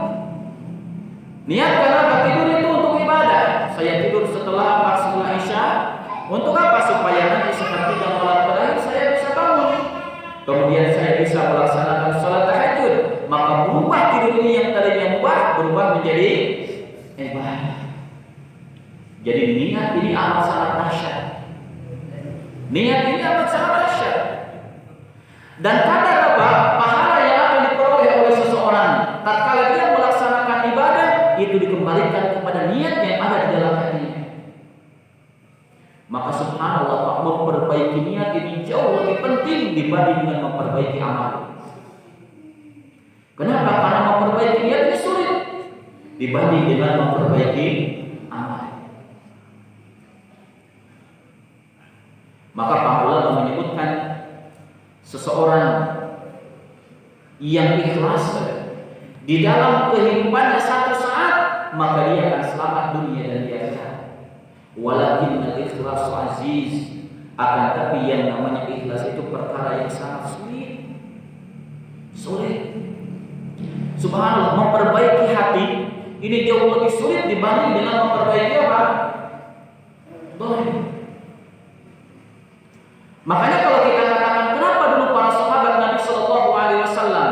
Niatkan apa? Tidur itu untuk ibadah. Saya tidur setelah Isya. Untuk apa? Supaya nanti sepertiga malam terakhir saya bisa bangun. Kemudian saya bisa melaksanakan sholat tahajud. Maka berubah tidur ini yang tadinya mubah berubah menjadi ibadah. Jadi niat ini amat sangat dahsyat. Niat ini amat sangat dahsyat. Dan kadar apa? Pahala yang akan diperoleh oleh seseorang tatkala dia melaksanakan ibadah itu dikembalikan kepada niat yang ada di dalam hatinya. Maka subhanallah, Pak, memperbaiki niat ini jauh lebih penting dibanding dengan memperbaiki amal. Kenapa? Karena memperbaiki niat ini sulit dibanding dengan memperbaiki amal. Maka para ulama menyebutkan seseorang yang ikhlas di dalam kehidupannya satu saat, maka dia akan selamat dunia dan di akhirat. Walakin al-ikhlas aziz, akan tapi yang namanya ikhlas itu perkara yang sangat sulit. Subhanallah, memperbaiki hati ini jauh lebih sulit dibanding dengan memperbaiki apa? Dohir. Makanya kalau kita katakan kenapa dulu para sahabat Nabi Shallallahu Alaihi Wasallam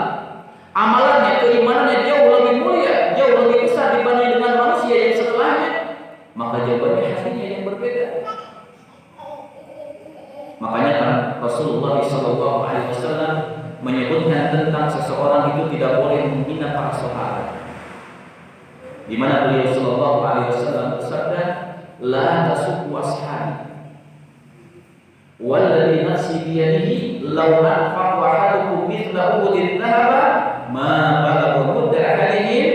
amalannya, keimanannya jauh lebih mulia, jauh lebih besar dibanding dengan manusia yang setelahnya, maka jawabannya hatinya yang berbeda. Makanya kan Rasulullah Shallallahu Alaihi Wasallam menyebutkan tentang seseorang itu tidak boleh menghina para sahabat. Di mana beliau Shallallahu Alaihi Wasallam bersabda, "La tasubbu ashabi, walladzi nafsi biyadihi, law anfaqa ahadukum mithla uhudin dhahaba, ma balagha mudda ahadihim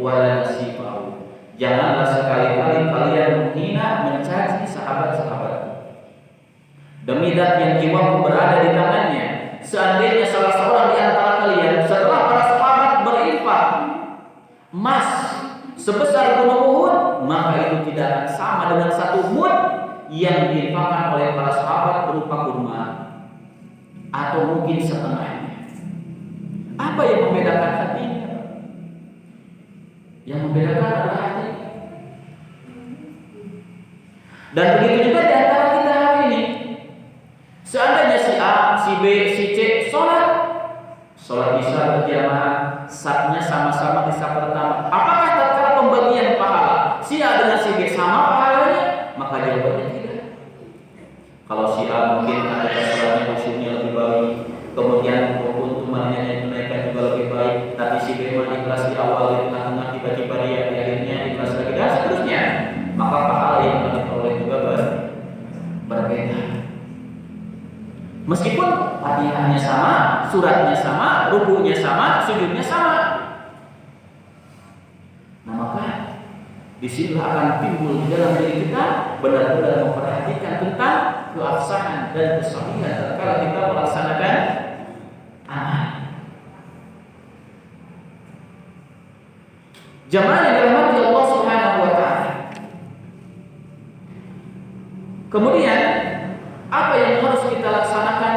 wala nasifahu." Janganlah sekali-kali kalian menghina, mencaci sahabat-sahabatku. Demi zat yang jiwaku berada di tangannya, seandainya salah seorang di antara kalian setelah para sahabat berinfak emas sebesar gunung Uhud, maka itu tidak akan sama dengan satu mud yang diinfakkan oleh para sahabat berupa kurma atau mungkin setengahnya. Apa yang membedakan hatinya? Yang membedakan adalah hati. Dan begitu juga di antara kita hari ini. Seandainya si A, si B, si C sholat isya berjamaah, safnya sama-sama di saf pertama, apakah tatkala pembagian pahala si A dengan si B sama pahalanya? Maka jawabannya tidak. Kalau si A mungkin ada sholatnya khusyuknya lebih baik, kemudian rukun tumannya yang dinaikkan juga lebih baik, tapi si B mah ikhlas di awal, di tengah-tengah, tiba-tiba dia di akhirnya ikhlas lagi dan seterusnya, maka pahala yang akan diperoleh juga berbeda. Meskipun Fatihahnya sama, suratnya sama, rukunya sama, sujudnya sama. Nah, maka disinilah akan timbul di dalam diri kita benar-benar memperhatikan tentang keabsahan dan kesahihan tatkala kita melaksanakan amal. Jamaah yang dirahmati Allah Subhanahu wa taala. Kemudian apa yang harus kita laksanakan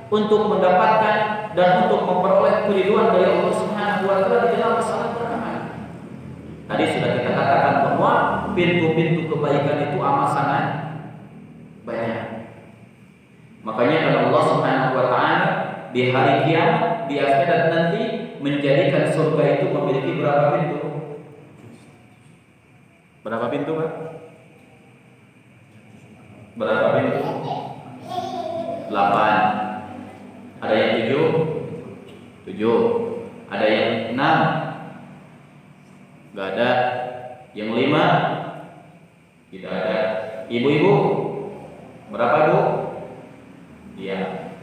untuk mendapatkan dan untuk memperoleh keridhaan dari Allah Subhanahu wa taala di dalam masalah beramal? Tadi sudah kita katakan bahwa pintu-pintu kebaikan itu amat sangat banyak. Makanya kalau Allah Subhanahu wa taala di hari kiamat, di akhirat nanti menjadikan surga itu memiliki berapa pintu? Berapa pintu, Pak? Berapa pintu? 8. Ada yang 7? Ada yang 6? Gak ada. Yang 5? Tidak ada. Ibu-ibu? Berapa, Bu? Diam.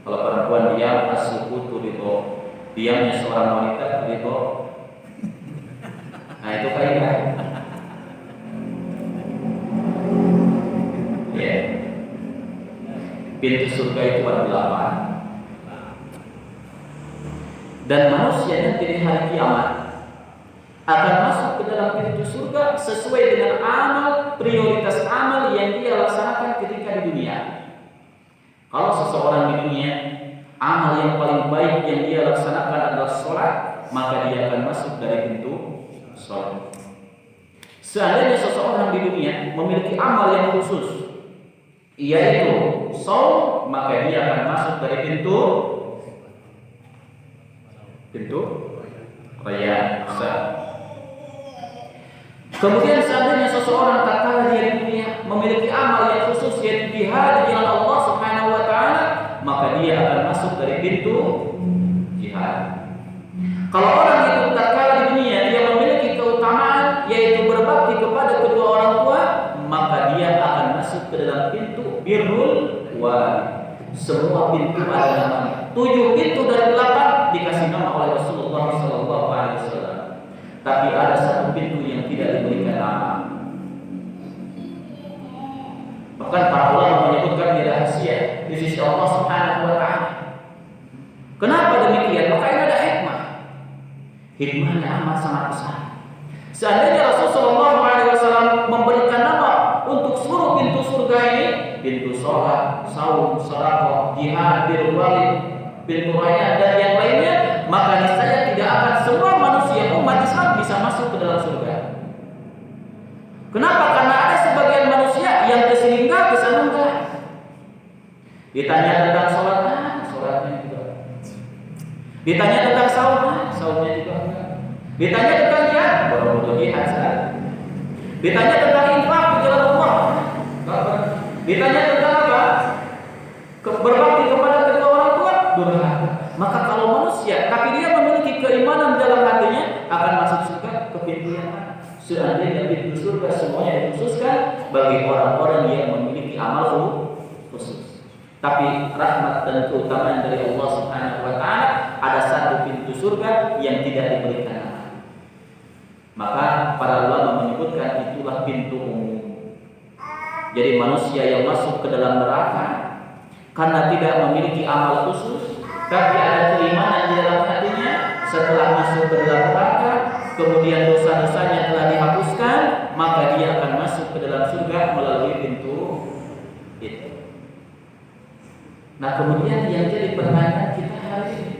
Kalau perempuan diam, as-sukutu ridho. Diamnya seorang wanita ridho. Nah, itu kaidah. Ya. Pintu surga itu ada 8. Dan manusia nanti di hari kiamat akan masuk ke dalam pintu surga sesuai dengan amal, prioritas amal yang dia laksanakan ketika di dunia. Kalau seseorang di dunia amal yang paling baik yang dia laksanakan adalah sholat, maka dia akan masuk dari pintu sholat. Seandainya seseorang di dunia memiliki amal yang khusus, yaitu shaum, maka dia akan masuk dari pintu raya. Kemudian seandainya seseorang tatkala dia di dunia memiliki amal yang khusus yaitu jihad di jalan Allah Subhanahu wa taala, maka dia akan masuk dari pintu jihad. Kalau orang itu tatkala di dunia dia memiliki keutamaan yaitu berbakti kepada kedua orang tua, maka dia akan masuk ke dalam pintu birrul walidayni. Semua pintu ada namanya. 7 pintu dari 8 dikasih nama oleh Rasulullah SAW. Tapi ada satu pintu yang tidak diberikan nama. Bahkan para ulama menyebutkan dia rahasia di sisi Allah Subhanahu wa taala. Kenapa demikian? Maka ini ada hikmah. Hikmahnya amat sangat besar. Seandainya Rasulullah SAW memberikan nama untuk seluruh pintu surga ini, pintu sholat, saum, sedekah, jihad, birrul walid, pintu raya dan yang lainnya, maka niscaya tidak akan semua manusia umat Islam bisa masuk ke dalam surga. Kenapa? Karena ada sebagian manusia yang kesini enggak, kesana enggak. Ditanya tentang sholat, sholatnya juga. Ditanya tentang saum, saumnya juga enggak. Ditanya tentang jihad, boro-boro jihad saja. Ditanya tentang infak di jalan Allah, ditanya tentang apa? Berbakti kepada kedua orang tua, durhaka. Maka kalau manusia, tapi dia memiliki keimanan dalam hatinya, akan masuk surga ke pintu yang mana? Seandainya pintu surga semuanya dikhususkan bagi orang-orang yang memiliki amal khusus. Tapi rahmat dan keutamaan dari Allah Subhanahu wa taala, ada satu pintu surga yang tidak diberikan nama. Maka para ulama menyebutkan itulah pintu umum. Jadi manusia yang masuk ke dalam neraka karena tidak memiliki amal khusus, tapi ada keimanan di dalam hatinya, setelah masuk ke dalam neraka, kemudian dosa-dosanya telah dihapuskan, maka dia akan masuk ke dalam surga melalui pintu itu. Nah, kemudian yang jadi pertanyaan kita hari ini,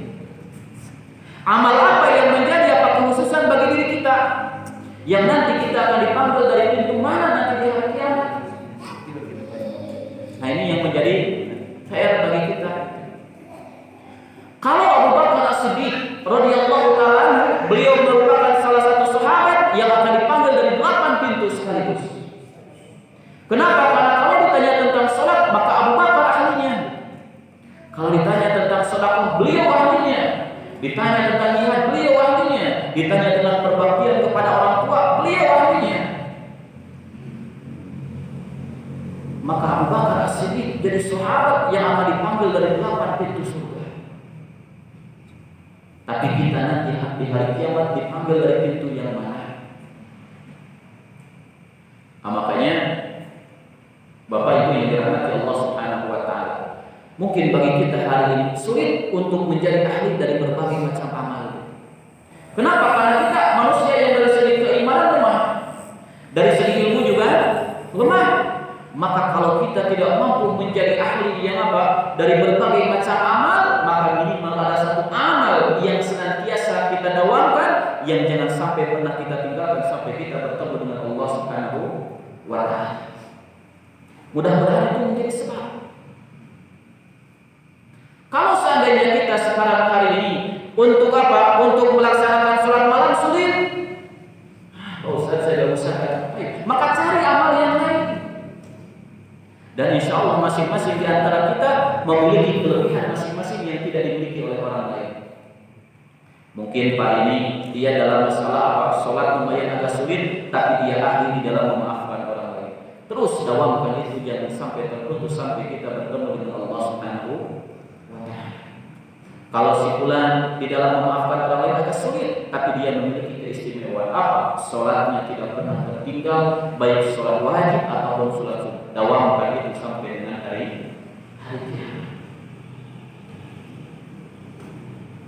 amal apa yang menjadi apa kekhususan bagi diri kita, yang nanti kita akan dipanggil dari pintu mana nanti di hari kiamat? Nah, ini yang menjadi PR bagi kita. Kalau Abu Bakar As-Siddiq radhiyallahu taala, beliau merupakan salah satu sahabat yang akan dipanggil dari 8 pintu sekaligus. Kenapa? Karena kalau ditanya tentang salat, maka Abu Bakar ahlinya. Kalau ditanya tentang sedekah, beliau ahlinya. Ditanya tentang jihad, beliau ahlinya. Ditanya tentang berbaktian kepada orang tua, beliau ahlinya. Maka Abu Bakar As-Siddiq jadi sahabat yang akan dipanggil dari 8 pintu surga. Tapi kita nanti di hari kiamat dipanggil dari pintu yang mana? Nah, makanya Bapak Ibu yang dirahmati Allah Subhanahu wa taala, mungkin bagi kita hari ini sulit untuk menjadi ahli dari berbagai macam amal. Kenapa? Karena kita manusia yang dari segi keimanan lemah, dari segi ilmu juga lemah. Maka kalau kita tidak mampu menjadi ahli yang apa dari berbagai macam amal, maka minimal ada satu amal yang senantiasa kita dawamkan, yang jangan sampai pernah kita tinggalkan sampai kita bertemu dengan Allah Subhanahu wa taala. Mudah-mudahan itu menjadi sebab. Kalau seandainya kita sekarang hari ini untuk apa? Untuk melaksanakan sholat malam sulit. Oh, Ustaz, saya sudah usahakan. Maka cari amal yang lain. Dan insya Allah masing-masing di antara kita memiliki kelebihan masing-masing yang tidak dimiliki oleh orang lain. Mungkin Pak ini dia dalam masalah apa? Sholat lumayan agak sulit, tapi dia ahli di dalam memaafkan orang lain. Terus dawamkan itu, jangan sampai terputus sampai kita bertemu dengan Allah Subhanahu wa taala. Kalau si fulan di dalam memaafkan orang lain agak sulit, tapi dia memiliki keistimewaan apa? Sholatnya tidak pernah tertinggal, baik sholat wajib ataupun sholat sunnah. Dawamkan itu sampai dengan hari kiamat.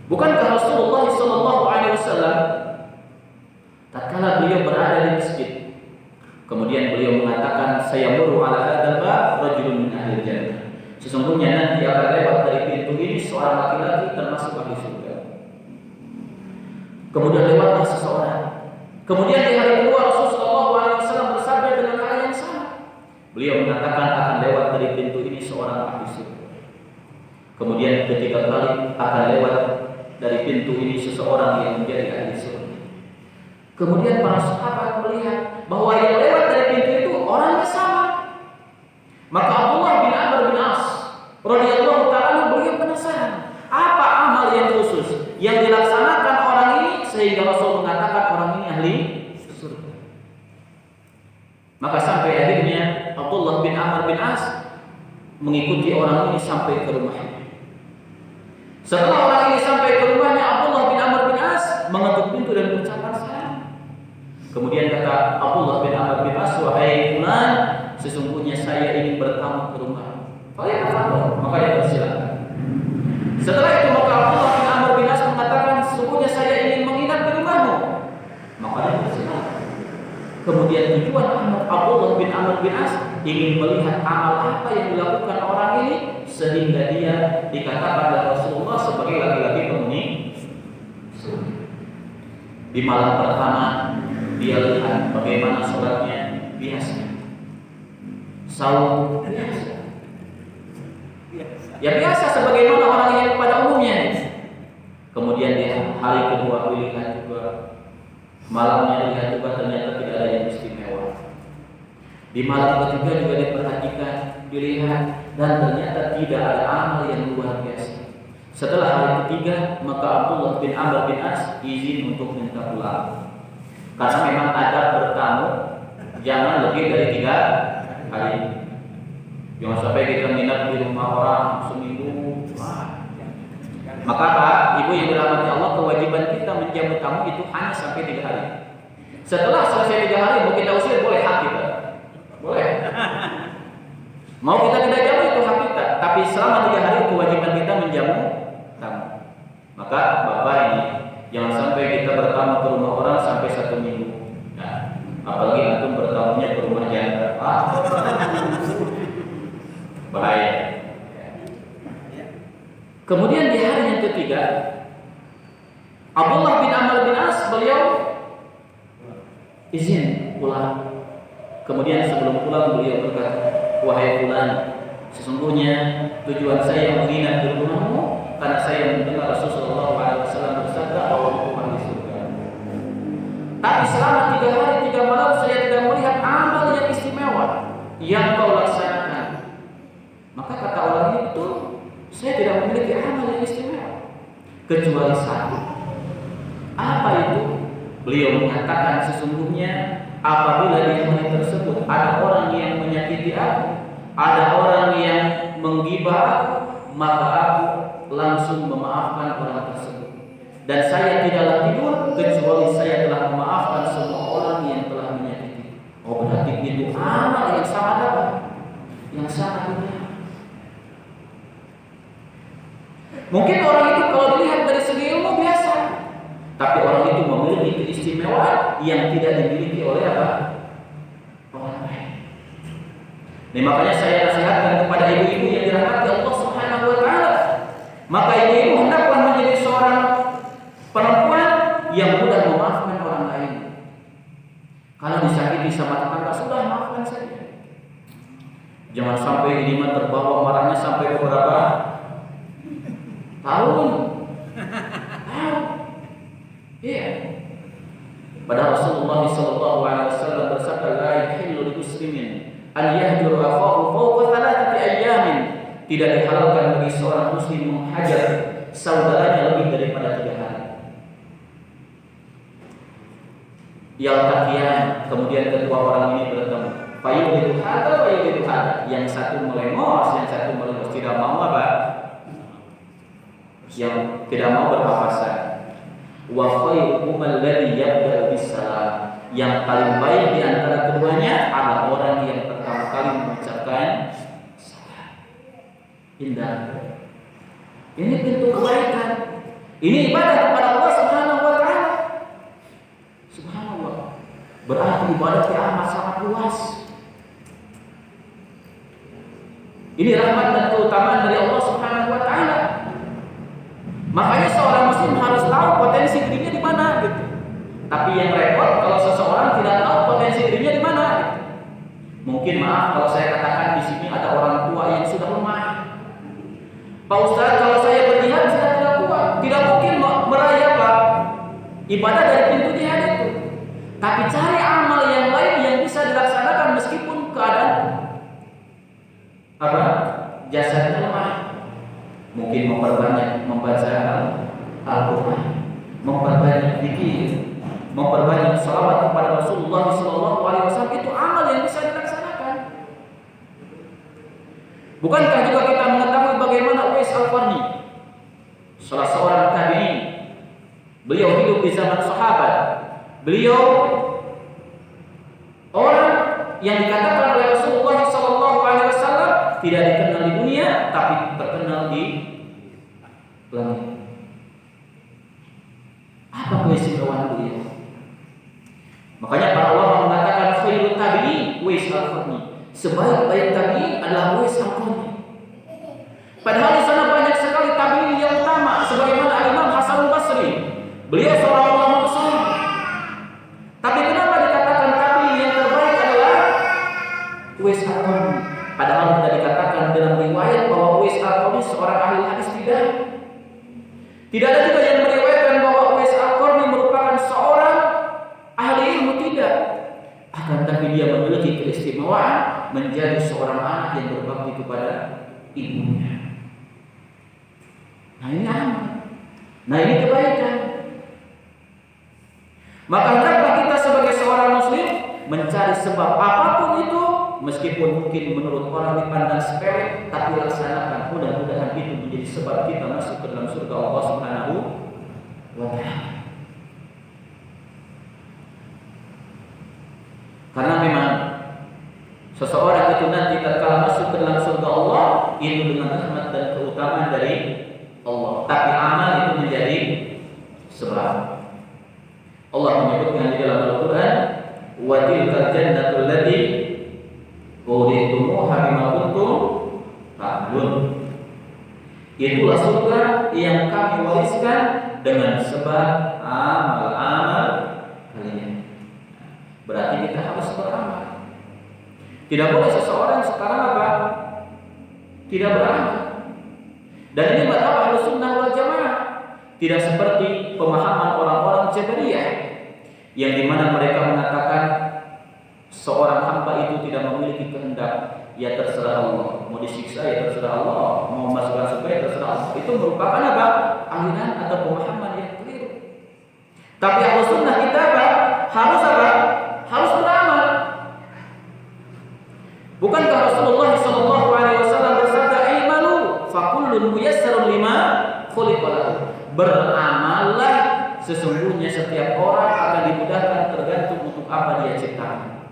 Bukankah Rasulullah SAW tatkala beliau berada di masjid, kemudian beliau mengatakan, saya muru ala hadzal bab rajulun min ahli jannah. Sesungguhnya nanti akan lewat dari pintu ini seorang laki-laki termasuk ahli surga. Kemudian lewatlah seseorang. Kemudian di hari kedua Rasulullah SAW bersabda dengan hal yang sama. Beliau mengatakan akan lewat dari pintu ini seorang ahli surga. Kemudian ketiga kali akan lewat dari pintu ini seseorang yang menjadi ahli surga. Kemudian para sahabat melihat bahwa yang lewat dari pintu itu orangnya sama. Maka Abdullah bin Amr bin As radhiyallahu ta'ala beliau penasaran, apa amal yang khusus yang dilaksanakan orang ini sehingga Rasul mengatakan orang ini ahli surga. Maka sampai akhirnya Abdullah bin Amr bin As mengikuti orang ini sampai ke rumahnya. Setelah orang ini sampai ke rumahnya, Abdullah bin Amr bin As mengetuk pintu dan mengucapkan salam. Kemudian kata Abdullah bin Amr bin As, wahai fulan, sesungguhnya saya ingin bertamu ke rumah. Kalian apa? Maka dia persilakan. Setelah itu maka Abdullah bin Amr bin As mengatakan, sesungguhnya saya ingin menginap di rumahmu. Maka dia persilakan. Kemudian tujuan Abdullah bin Amr bin As ingin melihat amal apa yang dilakukan orang ini sehingga dia dikatakan oleh Rasulullah sebagai laki-laki penghuni surga. Di malam pertama dia lihat bagaimana sholatnya biasa, saum biasa, ya biasa sebagaimana orang yang pada umumnya. Kemudian di hari kedua dilihat juga, malamnya dilihat juga ternyata tidak ada yang istimewa. Di malam ketiga juga diperhatikan, dilihat, dan ternyata tidak ada amal yang luar biasa. Setelah hari ketiga, maka Abdullah bin Amr bin As izin untuk minta pulang. Karena memang ada bertamu jangan lebih dari 3 hari. Jangan sampai kita nginap di rumah orang seminggu. Maka Pak, Ibu yang dirahmati Allah, kewajiban kita menjamu tamu itu hanya sampai 3 hari. Setelah selesai 3 hari, mau kita usir boleh, hak kita. Boleh. Mau kita tidak jamu itu hak kita. Tapi selama 3 hari kewajiban kita menjamu tamu. Maka Bapak ini jangan sampai kita bertamu ke rumah orang sampai 1 minggu. Nah, apalagi antum bertamunya ke rumah janda. Bahaya. Kemudian di hari yang ketiga, Abdullah bin Amr bin As beliau izin pulang. Kemudian sebelum pulang beliau berkata, wahai fulan, sesungguhnya tujuan saya menginap di rumahmu karena saya mendengar Rasulullah SAW bersabda awalku ahli surga. Tapi selama 3 hari 3 malam saya tidak melihat amal yang istimewa yang kau laksanakan. Maka kata orang itu, saya tidak memiliki amal yang istimewa kecuali satu. Apa itu? Beliau mengatakan sesungguhnya apabila di hari tersebut ada orang yang menyakiti aku, ada orang yang menggibah aku, maka aku langsung memaafkan orang tersebut. Dan saya tidaklah tidur kecuali saya telah memaafkan semua orang yang telah menyakiti. Oh, berarti itu amal yang sangat apa? Yang sangat mulia. Mungkin orang itu kalau dilihat dari segi ilmu biasa, tapi orang itu memiliki keistimewaan yang tidak dimiliki oleh apa? Orang lain. Nah, makanya saya nasihatkan kepada ibu-ibu yang dirahmati Allah Subhanahu wa taala. Maka ibu-ibu hendaklah menjadi seorang perempuan yang mudah memaafkan orang lain. Kalau disakiti sama tetangga, sudah maafkan saja. Jangan sampai ini terbawa marahnya sampai beberapa tahun. Iya. Pada Rasulullah SAW bersabda, la yahillu lil muslimin an yahjura akhahu fawqa 3 ayyamin. Tidak dihalalkan bagi seorang muslim menghajar saudaranya lebih daripada 3 hari. Yaltaqiyan, kemudian kedua orang ini bertemu. Fayudidu hada, fayudidu hada. Yang satu melengos, yang satu melengos, tidak mau apa? Yang tidak mau berpapasan. Wa khairukum alladhi yabda'u bis-salam. Yang paling baik di antara keduanya adalah orang yang pertama kali mengucapkan salam. Indah. Ini pintu kebaikan. Ini ibadah kepada Allah Subhanahu wa taala. Subhanallah. Berarti ibadah yang amat sangat luas. Ini rahmat dan keutamaan dari Allah Subhanahu wa taala. Makanya seorang muslim harus tahu potensi dirinya di mana gitu. Tapi yang repot kalau seseorang tidak tahu potensi dirinya di mana gitu. Mungkin maaf kalau saya katakan di sini ada orang tua yang sudah lemah. Pak Ustaz, kalau saya berjihad sudah tidak kuat, tidak mungkin meraih apa? Ibadah dari pintu jihad itu. Tapi cari amal yang lain yang bisa dilaksanakan meskipun keadaan jasadnya lemah. Mungkin memperbanyak membaca Al-Quran, memperbanyak zikir, memperbanyak salawat kepada Rasulullah SAW. Itu amal yang bisa dilaksanakan. Bukankah juga kita mengetahui bagaimana Uwais Al-Qarni, salah seorang tabi'in, beliau hidup di zaman sahabat. Beliau orang yang dikatakan oleh Rasulullah SAW tidak dikenal di dunia, tapi terkenal di langit. Apa keistimewaan beliau? Makanya para ulama mengatakan khairut tabi'in Uwais Al-Qarni. Sebaik-baik tabi'in adalah Uwais Al-Qarni. Padahal di sana banyak sekali tabi'in yang utama, sebagaimana Imam Hasan Al-Basri. Beliau seorang ulama besar. Tapi kenapa dikatakan tabi'in yang terbaik adalah Uwais Al-Qarni? Padahal tidak dikatakan dalam riwayat bahwa Uwais Al-Qarni seorang ahli hadis, tidak. Tidak ada juga yang meriwayatkan bahwa Uwais Al-Qarni merupakan seorang ahli ilmu, tidak. Akan tapi dia memiliki keistimewaan menjadi seorang anak yang berbakti kepada ibunya. Nah ini amal. Nah ini kebaikan. Maka hendaklah kita sebagai seorang muslim mencari sebab apapun itu, meskipun mungkin menurut orang dipandang sepele, tapi laksanakan. Mudah-mudahan itu menjadi sebab kita masuk ke dalam surga Allah Subhanahu wa ta'ala. Karena memang seseorang itu nanti tatkala masuk ke dalam surga Allah itu dengan rahmat dan keutamaan dari Allah. Tapi amal itu menjadi sebab. Allah menyebutkan di dalam Al-Quran, wa tilkal jannatul lati uritumuha bima kuntum ta'malun. Itulah surga yang kami wariskan dengan sebab amal-amal kalian. Berarti kita harus beramal. Tidak boleh seseorang sekarang tidak beramal. Dan ini mazhab Ahlussunnah wal Jamaah. Tidak seperti pemahaman orang-orang Jabariyah yang dimana mereka mengatakan seorang hamba itu tidak memiliki kehendak, ya terserah Allah, mau disiksa ya terserah Allah, mau masukkan surga ya terserah Allah. Itu merupakan aliran atau pemahaman yang keliru. Tapi Ahlussunnah kita harus beramal. Bukankah Rasulullah SAW bersabda, "I'malu fakullun muyassarun lima khuliqa lahu." Beramallah, sesungguhnya setiap orang akan dimudahkan tergantung untuk apa dia ciptakan.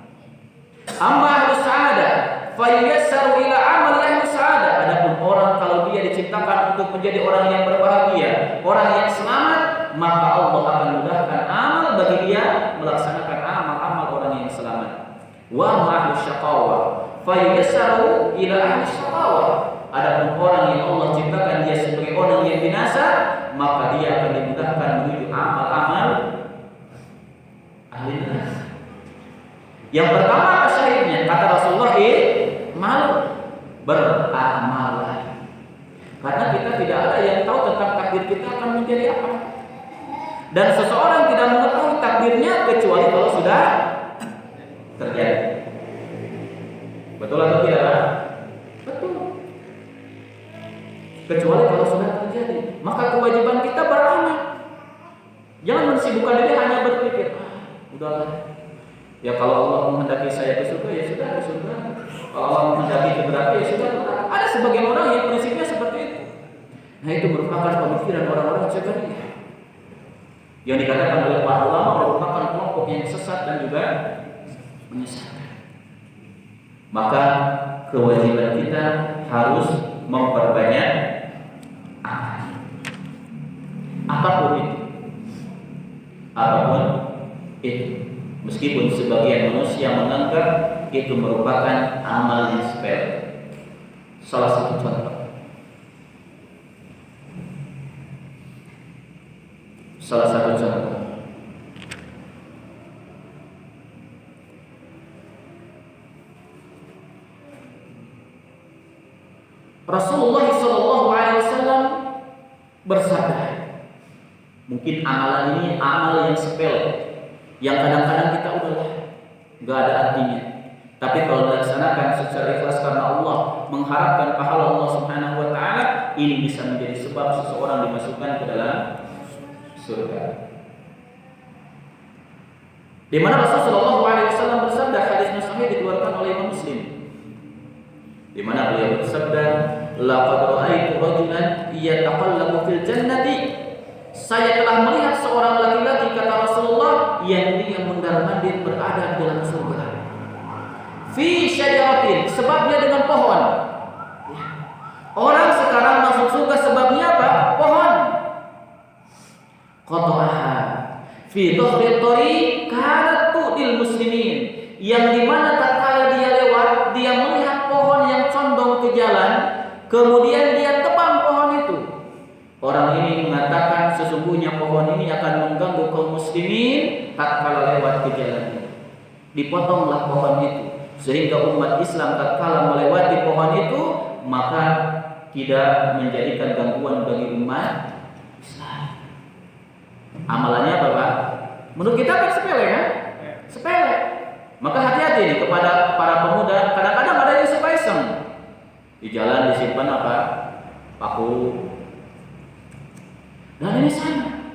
Amma ahlus sa'adah fayassaru ila amal ahlus sa'adah. Adapun orang kalau dia diciptakan untuk menjadi orang yang berbahagia, orang yang selamat, maka Allah akan mudahkan amal bagi dia melaksanakan amal-amal orang yang selamat. Wa ahlus syaqawah fayassaru ila ahlus syaqawah. Adapun orang yang Allah ciptakan dia sebagai orang yang binasa, maka dia akan dimudahkan menuju amal-amal ahli neraka. Yang pertama apa syahidnya? Kata Rasulullah, malu beramal. Karena kita tidak ada yang tahu tentang takdir kita akan menjadi apa. Dan seseorang tidak mengetahui takdirnya kecuali kalau sudah terjadi. Betul atau tidak? Betul. Kecuali kalau sudah terjadi. Maka kewajiban kita beramal. Jangan mensibukkan diri hanya berpikir, udahlah. Ya kalau Allah menghendaki saya ke surga, ya sudah ke surga. Kalau Allah menghendaki ke neraka, ya sudah. Ada sebagian orang yang prinsipnya seperti itu. Nah itu merupakan pemikiran orang-orang Jabariyah yang dikatakan oleh para ulama merupakan kelompok yang sesat dan juga menyesatkan. Maka kewajiban kita harus memperbanyak amal. Apapun itu. Meskipun sebagian manusia menganggap itu merupakan amal yang sepele. Salah satu contoh. Rasulullah SAW bersabda, mungkin amalan ini amal yang sepele, yang kadang-kadang kita udahlah nggak ada artinya. Tapi kalau dilaksanakan secara ikhlas karena Allah, mengharapkan pahala Allah Subhanahu wa taala, ini bisa menjadi sebab seseorang dimasukkan ke dalam surga. Di mana Rasulullah SAW bersabda, hadisnya sahih dikeluarkan oleh Imam Muslim. Di mana beliau bersabda, laqad ra'aitu rajulan yataqallabu fil jannati. Saya telah melihat seorang laki-laki, kata Rasulullah, yang dia mondar-mandir berada di dalam surga. Fi syajaratin, sebabnya dengan pohon. Orang sekarang masuk surga sebabnya apa? Pohon. Qata'aha fi dhahri thariq kanat tu'dil muslimin, yang dimana tatkala dia lewat, dia melihat pohon yang condong ke jalan, kemudian dia tebang pohon itu. Orang ini mengatakan sesungguhnya pohon ini akan mengganggu kaum muslimin tatkala lewat ke jalan ini. Dipotonglah pohon itu, sehingga umat Islam tatkala melewati pohon itu maka tidak menjadikan gangguan bagi umat Islam. Amalannya apa, Pak? Menurut kita kan sepele kan? Sepele. Maka hati-hati nih kepada para pemuda. Kadang-kadang ada yang suka iseng. Di jalan disimpan apa? Paku. Dan ini sama.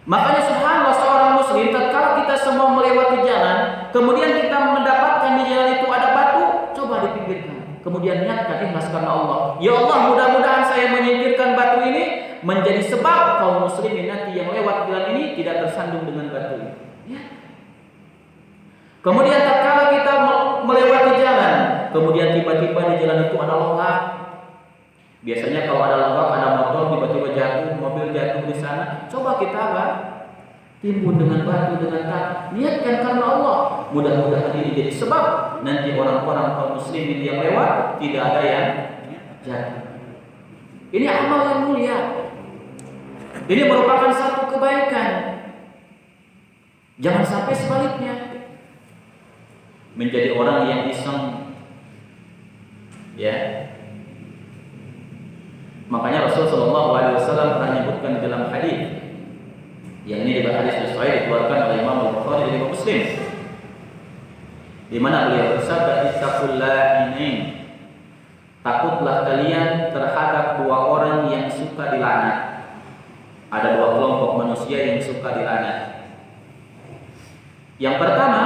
Makanya subhanallah, seorang muslim tatkala kita semua melewati jalan, kemudian kita mendapatkan di jalan itu ada batu, coba dipikirkan. Kemudian niatkan ikhlas karena Allah. Ya Allah, mudah-mudahan saya menyingkirkan batu ini menjadi sebab kaum muslimin nanti yang lewat jalan ini tidak tersandung dengan batu ini. Ya. Kemudian tatkala kita melewati jalan, kemudian tiba-tiba di jalan itu ada longak. Biasanya kalau ada longak, ada motor tiba-tiba jatuh, mobil jatuh di sana, coba kita apa? Timbun dengan batu, dengan tanah, niatkan karena Allah. Mudah-mudahan ini jadi sebab nanti orang-orang kaum muslimin yang lewat tidak ada yang jatuh. Ini amal yang mulia. Ini merupakan satu kebaikan. Jangan sampai sebaliknya menjadi orang yang iseng. Ya. Makanya Rasulullah SAW pernah menyebutkan di dalam hadis, yang ini juga hadis sahih dikeluarkan oleh Imam Al-Bukhari dan Imam Muslim, di mana beliau bersabda, ittaqullahi, takutlah kalian terhadap dua orang yang suka dilaknat. Ada dua kelompok manusia yang suka dilaknat. Yang pertama,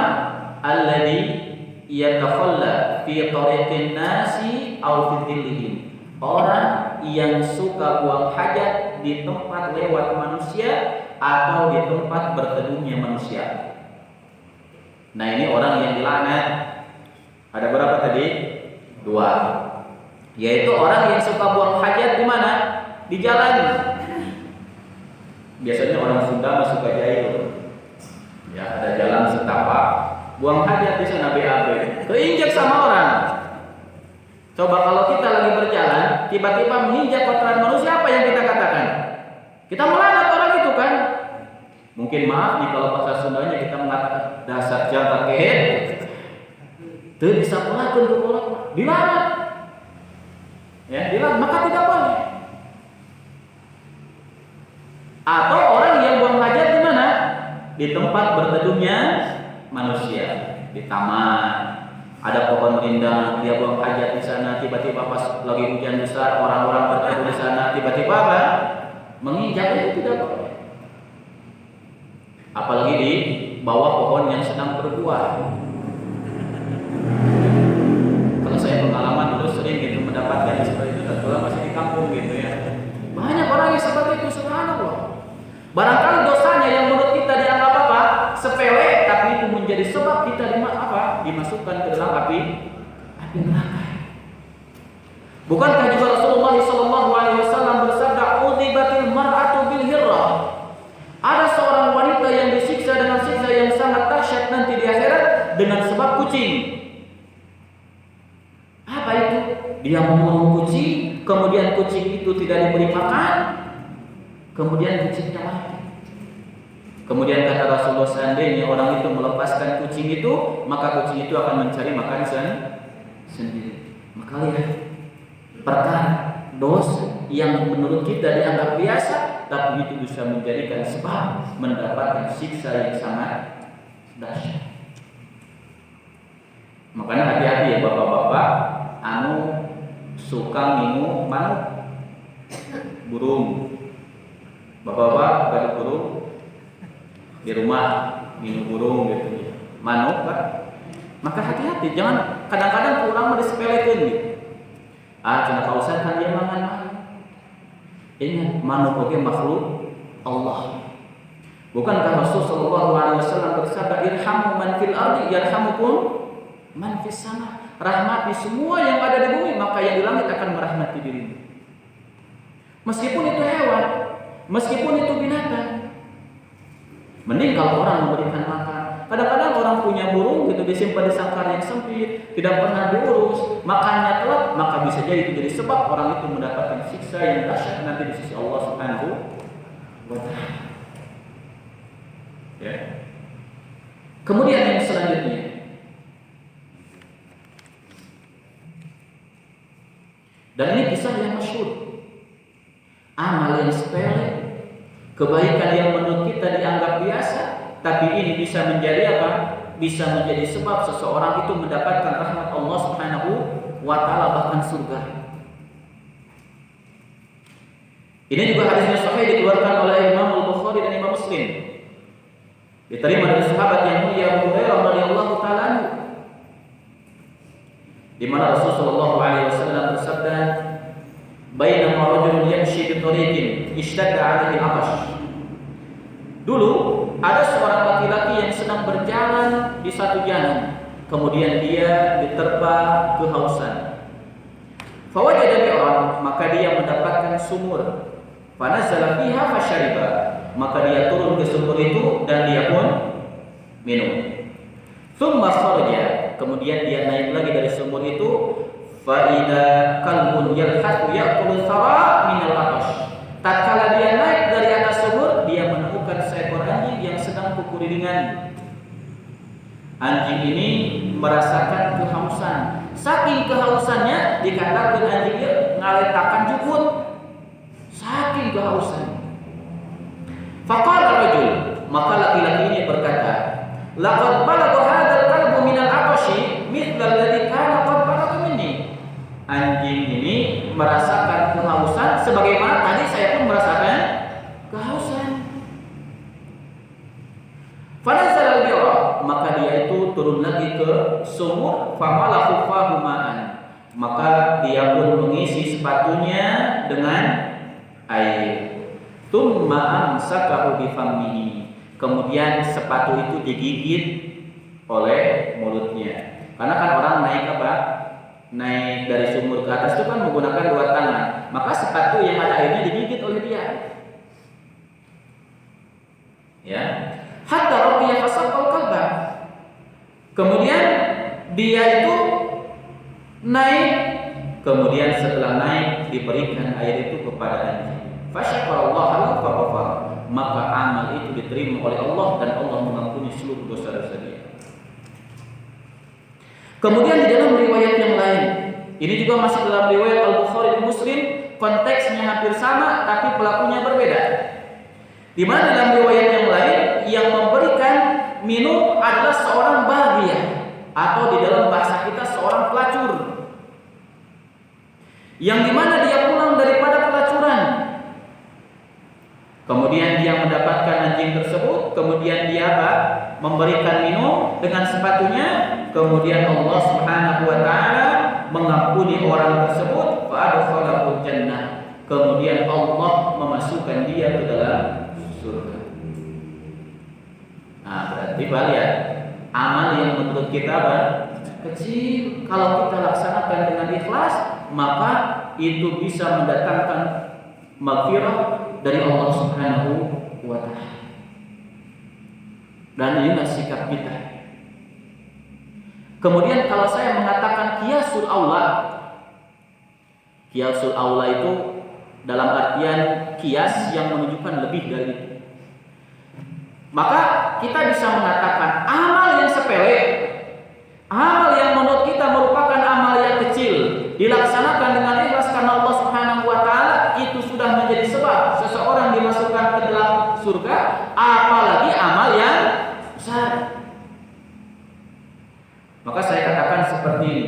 alladzi yatakhalla fi tariqin nasi aw fi dhillihim. Orang yang suka buang hajat di tempat lewat manusia atau di tempat berteduhnya manusia. Nah, ini orang yang dilaknat. Ada berapa tadi? Dua. Yaitu orang yang suka buang hajat di mana? Di jalan. Biasanya orang Sunda suka jahil. Ya, ada jalan setapak, buang hajat di sana BAB, keinjak sama orang. Coba kalau kita lagi berjalan, tiba-tiba menginjak kotoran manusia, apa yang kita katakan? Kita melaknat orang itu kan? Mungkin maaf nih kalau bahasa Sundanya kita mengatakan dasar jantar kehet. Tuh bisa pelakon ke orang, dilaknat. Ya, dilaknat, maka tidak boleh. Atau orang yang buang hajat di mana? Di tempat berteduhnya manusia, di taman. Ada pohon rindang, dia buang hajat di sana, tiba-tiba pas lagi hujan besar, orang-orang berteduh di sana, tiba-tiba apa? Menginjak, itu tidak boleh. Apalagi di bawah pohon yang sedang berbuah. Kalau saya pengalaman dulu sering gitu mendapatkan seperti itu, kalau masih di kampung gitu ya. Banyak orang yang seperti itu, subhanallah. Barangkali dosanya yang menurut kita dianggap apa? Sepele, tapi itu menjadi sebab kita dimasukkan ke dalam api neraka. Bukankah juga Rasulullah SAW bersabda, "Udzibatil mar'atu bil hirrah." Ada seorang wanita yang disiksa dengan siksa yang sangat dahsyat nanti di akhirat dengan sebab kucing. Apa itu? Dia membunuh kucing, kemudian kucing itu tidak diberi makan, kemudian kucingnya mati. Kemudian kata Rasulullah, seandainya orang itu melepaskan kucing itu, maka kucing itu akan mencari makan sendiri. Maka lihat, perkara dosa yang menurut kita dianggap biasa, tapi itu bisa menjadikan sebab mendapatkan siksa yang sangat dahsyat. Makanya hati-hati ya bapak-bapak anu suka minum manuk burung. Bapak-bapak ada burung di rumah minum burung gitu, manuk Pak. Maka hati-hati, jangan kadang-kadang kurang disepelekeun gitu. Cenah kausan kan dia mangan manuk. Ingat manuk oge makhluk Allah. Bukankah Rasul sallallahu alaihi wasallam bersabda, "Irhamu man fil ardi yarhamukum man fis sama." Rahmati semua yang ada di bumi, maka yang di langit akan merahmati dirimu. Meskipun itu hewan, meskipun itu binatang. Mending kalau orang memberikan makan. Kadang-kadang orang punya burung gitu disimpan di sangkar yang sempit, tidak pernah diurus, makannya telat, maka bisa jadi itu jadi sebab orang itu mendapatkan siksa yang dahsyat nanti di sisi Allah Subhanahu wa taala. Ya. Kemudian yang selanjutnya, dan ini kisah yang masyhur. Amal yang sepele, kebaikan yang menurut kita dianggap biasa, tapi ini bisa menjadi apa? Bisa menjadi sebab seseorang itu mendapatkan rahmat Allah Subhanahu wa taala, bahkan surga. Ini juga hadisnya sahih dikeluarkan oleh Imam Al-Bukhari dan Imam Muslim. Diterima dari sahabat yang mulia Abu Hurairah radhiyallahu taala anhu, di mana Rasulullah sallallahu alaihi wasallam bersabda, "Bainama rajulun yamshi bi tariqin ishtadda 'alaihi 'atash." Dulu ada seorang laki-laki yang sedang berjalan di satu jalan, kemudian dia diterpa kehausan. Fawajada bi'ran, maka dia mendapatkan sumur. Fanazala fiha fashariba, maka dia turun ke sumur itu dan dia pun minum. Tsumma kharaja, kemudian dia naik lagi dari sumur itu. Fa idza kalbun yalhaqu ya'kulu thara min al-'atash. Tatkala dia naik dari atas sumur, dia menemukan seekor anjing yang sedang kukuriringan. Anjing ini merasakan kehausan. Saking kehausannya dikatakan anjingnya ngaletakan jukut. Saking kehausan. Faqala rajul, maka laki-laki ini berkata, "Laqad balagha hadzal qalbu min al-'atashi mithla alladhi kana qad balagha minni." Anjing ini merasakan kehausan sebagaimana tadi saya pun merasakan kehausan. Fanazal al-bi'ra, maka dia itu turun lagi ke sumur, famala khuffahu ma'an, maka dia pun mengisi sepatunya dengan air. Tsumma amsakahu bi fammihi, kemudian sepatu itu digigit oleh mulutnya. Karena kan orang naik apa? Naik dari sumur ke atas itu kan menggunakan dua tangan, maka sepatu yang ada airnya digigit oleh dia. Ya, hatta raqiya fasaqal qalba. Kemudian dia itu naik, kemudian setelah naik diberikan air itu kepada anjing. Fasyakarallaha lahu faghafar, maka amal itu diterima oleh Allah dan Allah mengampuni seluruh dosa-dosa dia. Kemudian di dalam riwayat yang lain, ini juga masih dalam riwayat Al-Bukhari dan Muslim, konteksnya hampir sama tapi pelakunya berbeda. Di mana dalam riwayat yang lain yang memberikan minum adalah seorang bahagia, atau di dalam bahasa kita seorang pelacur, yang dimana dia pulang daripada pelacuran. Kemudian dia mendapatkan anjing tersebut, kemudian dia memberikan minum dengan sepatunya, kemudian Allah Subhanahu wa taala mengampuni orang tersebut, fa'adkhalahu jannah, kemudian Allah memasukkan dia ke dalam surga. Nah, berarti lihat, amal yang menurut kita kecil, kalau kita laksanakan dengan ikhlas, maka itu bisa mendatangkan maghfirah dari Allah Subhanahu wa taala. Dan inilah sikap kita. Kemudian kalau saya mengatakan qiyasul aula, qiyasul aula itu dalam artian qiyas yang menunjukkan lebih dari itu. Maka kita bisa mengatakan amal yang sepele, amal yang menurut kita merupakan amal yang kecil, dilaksanakan dengan ikhlas karena Allah Subhanahu wa taala, itu sudah menjadi sebab seseorang dimasukkan ke dalam surga, apalagi amal yang besar. Maka saya katakan seperti ini,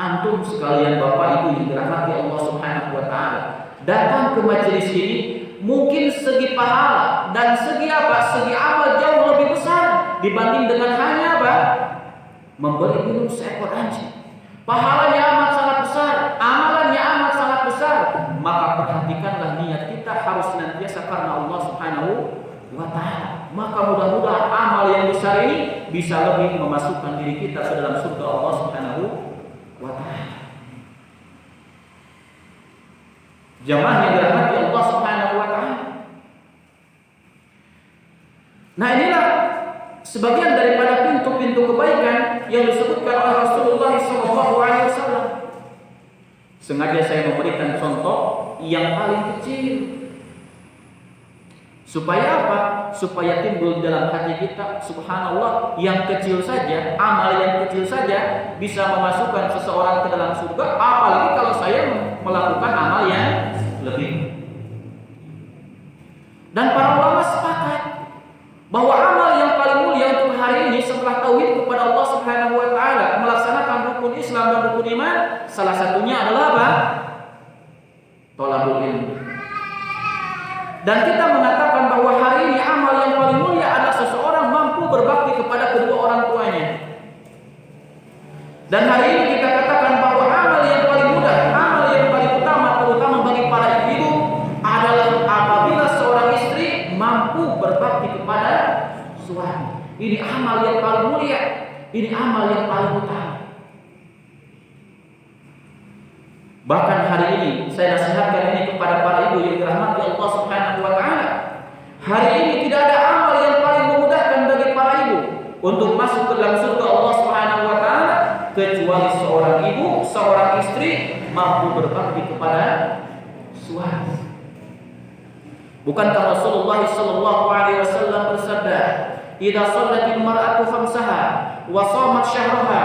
antum sekalian Bapak Ibu yang dirahmati Allah Subhanahu wa taala, datang ke majelis ini mungkin segi pahala dan segi amal jauh lebih besar dibanding dengan hanya memberi minum seekor anjing. Pahalanya amat sangat besar, amalannya amat sangat besar. Maka perhatikanlah niat kita harus senantiasa karena Allah Subhanahu wa taala. Maka mudah-mudahan amal yang besar ini bisa lebih memasukkan diri kita ke dalam surga Allah Subhanahu wa taala. Jamaah yang dirahmati Allah Subhanahu wa taala. Nah, inilah sebagian daripada pintu-pintu kebaikan yang disebutkan oleh Rasulullah SAW. Sengaja saya memberikan contoh yang paling kecil. Supaya apa? Supaya timbul dalam hati kita, subhanallah, yang kecil saja, amal yang kecil saja bisa memasukkan seseorang ke dalam surga, apalagi kalau saya melakukan amal yang lebih. Dan para ulama sepakat bahwa amal yang paling mulia untuk hari ini setelah tauhid kepada Allah Subhanahu wa taala, melaksanakan rukun Islam dan rukun iman, salah satunya adalah apa? Thalabul ilmi. Dan kita mengatakan bahwa hari ini amal yang paling mulia adalah seseorang mampu berbakti kepada kedua orang tuanya. Dan hari ini kita katakan bahwa amal yang paling mudah, amal yang paling utama, terutama bagi para ibu, adalah apabila seorang istri mampu berbakti kepada suami. Ini amal yang paling mulia, ini amal yang paling utama. Bahkan hari ini saya nasihatkan ini kepada para ibu yang dirahmati Allah Subhanahu wa taala. Hari ini tidak ada amal yang paling memudahkan bagi para ibu untuk masuk ke dalam surga Allah Subhanahu wa taala kecuali seorang ibu, seorang istri mampu berbakti kepada suami. Bukankah Rasulullah sallallahu alaihi wasallam bersabda, "Idza shallatil mar'atu khamsaha wa shamat syahraha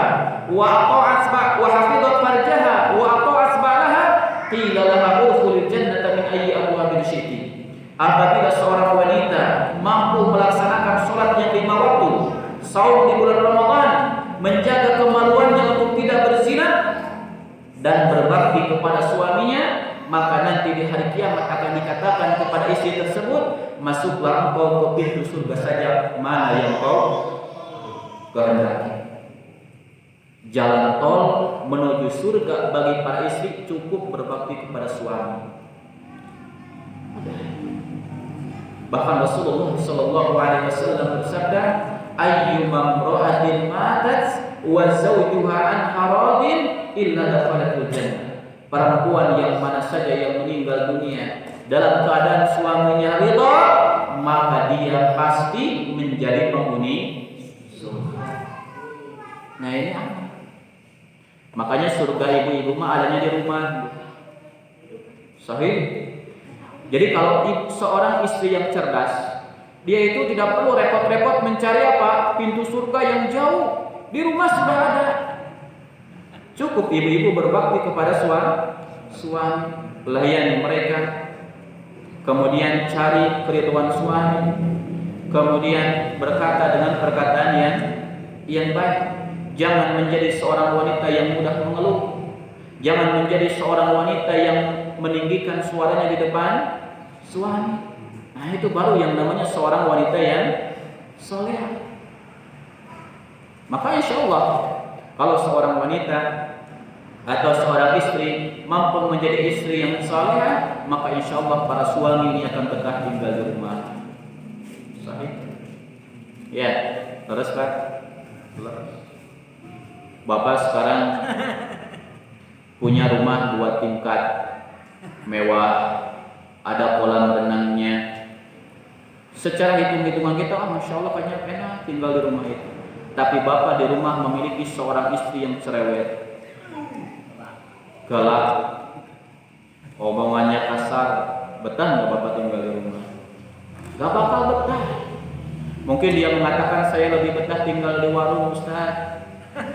wa ata'at wa hafizat farjaha wa ata'at ba'laha qila laha udkhulil jannata min ayyi abwabin syi'ti." Apabila seorang wanita mampu melaksanakan salat yang 5 waktu, saum di bulan Ramadan, menjaga kemaluannya untuk tidak berzina dan berbakti kepada suaminya, maka nanti di hari kiamat akan dikatakan kepada istri tersebut, masuklah engkau ke pintu surga saja mana yang kau kehendaki. Jalan tol menuju surga bagi para istri cukup berbakti kepada suami. Bahkan Rasulullah SAW bersabda, ayyuma imra'atin matat wa zawjuha an haradin illa dakhalatul jannah. Perempuan yang mana saja yang meninggal dunia dalam keadaan suaminya ridha, maka dia pasti menjadi penghuni surga. Nah, ini apa? Makanya surga ibu-ibu mah adanya di rumah. Sahih. Jadi kalau seorang istri yang cerdas, dia itu tidak perlu repot-repot mencari apa? Pintu surga yang jauh. Di rumah sudah ada. Cukup ibu-ibu berbakti kepada suami, layani mereka, kemudian cari keridhaan suami, kemudian berkata dengan perkataan yang baik. Jangan menjadi seorang wanita yang mudah mengeluh. Jangan menjadi seorang wanita yang meninggikan suaranya di depan suami. Nah, itu baru yang namanya seorang wanita yang saleh. Maka insya Allah kalau seorang wanita atau seorang istri mampu menjadi istri yang saleh, maka insya Allah para suami ini akan betah tinggal di rumah. Sahih? Ya, terus Pak. Bapak sekarang punya rumah 2 tingkat mewah, ada kolam renangnya. Secara hitung-hitungan kita, masya Allah kayaknya enak tinggal di rumah itu. Tapi bapak di rumah memiliki seorang istri yang cerewet, galak, omongannya kasar. Betah nggak bapak tinggal di rumah? Gak bakal betah. Mungkin dia mengatakan saya lebih betah tinggal di warung Ustaz.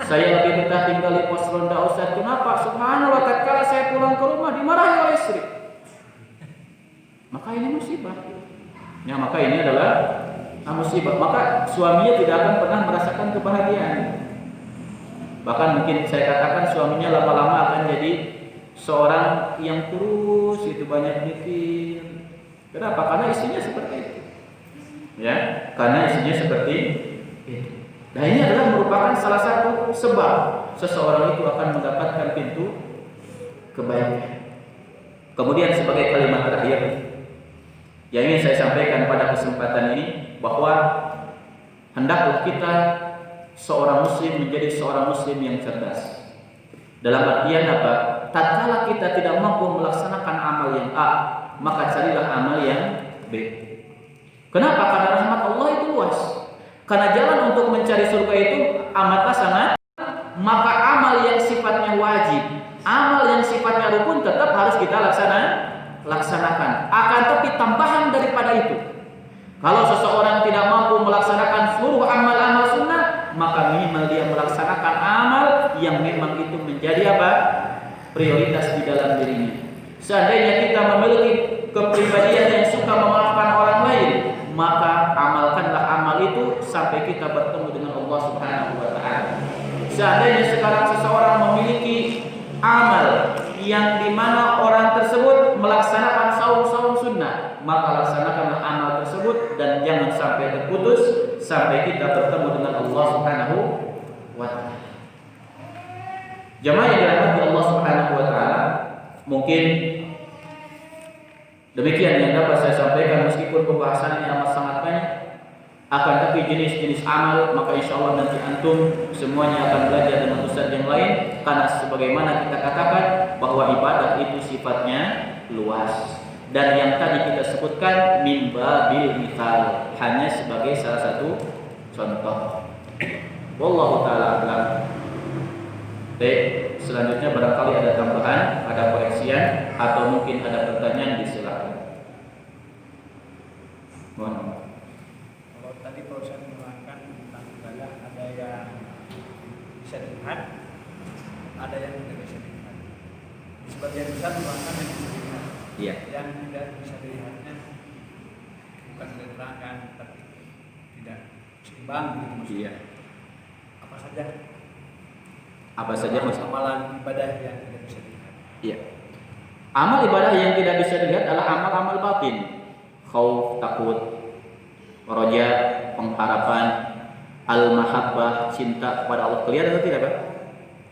Saya lebih betah tinggal di pos ronda Ustaz. Kenapa? Subhanallah, tatkala saya pulang ke rumah dimarahi oleh istri. Maka ini musibah. Ya, maka ini adalah musibah. Maka suaminya tidak akan pernah merasakan kebahagiaan. Bahkan mungkin saya katakan suaminya lama-lama akan jadi seorang yang kurus, itu banyak mikir. Kenapa? Karena istrinya seperti itu. Ya, karena istrinya seperti itu. Nah, ini adalah merupakan salah satu sebab seseorang itu akan mendapatkan pintu kebaikan. Kemudian sebagai kalimat terakhir yang ingin saya sampaikan pada kesempatan ini, bahwa hendaklah kita seorang muslim menjadi seorang muslim yang cerdas. Dalam artian apa? Tatkala kita tidak mampu melaksanakan amal yang A, maka carilah amal yang B. Kenapa? Karena rahmat Allah itu luas. Karena jalan untuk mencari surga itu amatlah sangat. Maka amal yang sifatnya wajib, amal yang sifatnya rukun tetap harus kita laksanakan. Akan tapi tambahan daripada itu, kalau seseorang tidak mampu melaksanakan seluruh amal-amal sunnah, maka minimal dia melaksanakan amal yang memang itu menjadi apa? Prioritas di dalam dirinya. Seandainya kita memiliki kepribadian yang suka memaafkan orang lain, maka amalkanlah amal itu sampai kita bertemu dengan Allah Subhanahu wa taala. Seandainya sekarang seseorang memiliki amal yang dimana orang tersebut melaksanakan saum sunnah, maka laksanakanlah amal tersebut dan jangan sampai terputus sampai kita bertemu dengan Allah Subhanahu wa taala. Jamaah yang dirahmati Allah Subhanahu wa taala, mungkin demikian yang dapat saya sampaikan, meskipun pembahasannya amat sangat banyak. Akan tapi jenis-jenis amal, maka insya Allah nanti antum semuanya akan belajar dengan ustaz yang lain. Karena sebagaimana kita katakan bahwa ibadah itu sifatnya luas. Dan yang tadi kita sebutkan min babil mithal, hanya sebagai salah satu contoh. Wallahu ta'ala a'lam. Baik, selanjutnya barangkali ada tambahan, ada koreksian, atau mungkin ada pertanyaan, disilakan. Mohon. Kalau tadi Pak Ustaz menerangkan tentang ibadah, ada yang bisa dilihat, ada yang tidak bisa dilihat. Sebagian besar menerangkan yang bisa dilihat. Iya. Yang tidak bisa dilihatnya bukan tidak diterangkan, tapi tidak seimbang gitu maksudnya. Iya. Apa saja? Apa saja mas? Amalan ibadah yang tidak bisa dilihat. Iya. Amal ibadah yang tidak bisa dilihat adalah amal-amal batin. Khauf, takut, roja, pengharapan, al-mahabbah, cinta kepada Allah. Kelihatan atau tidak, Pak?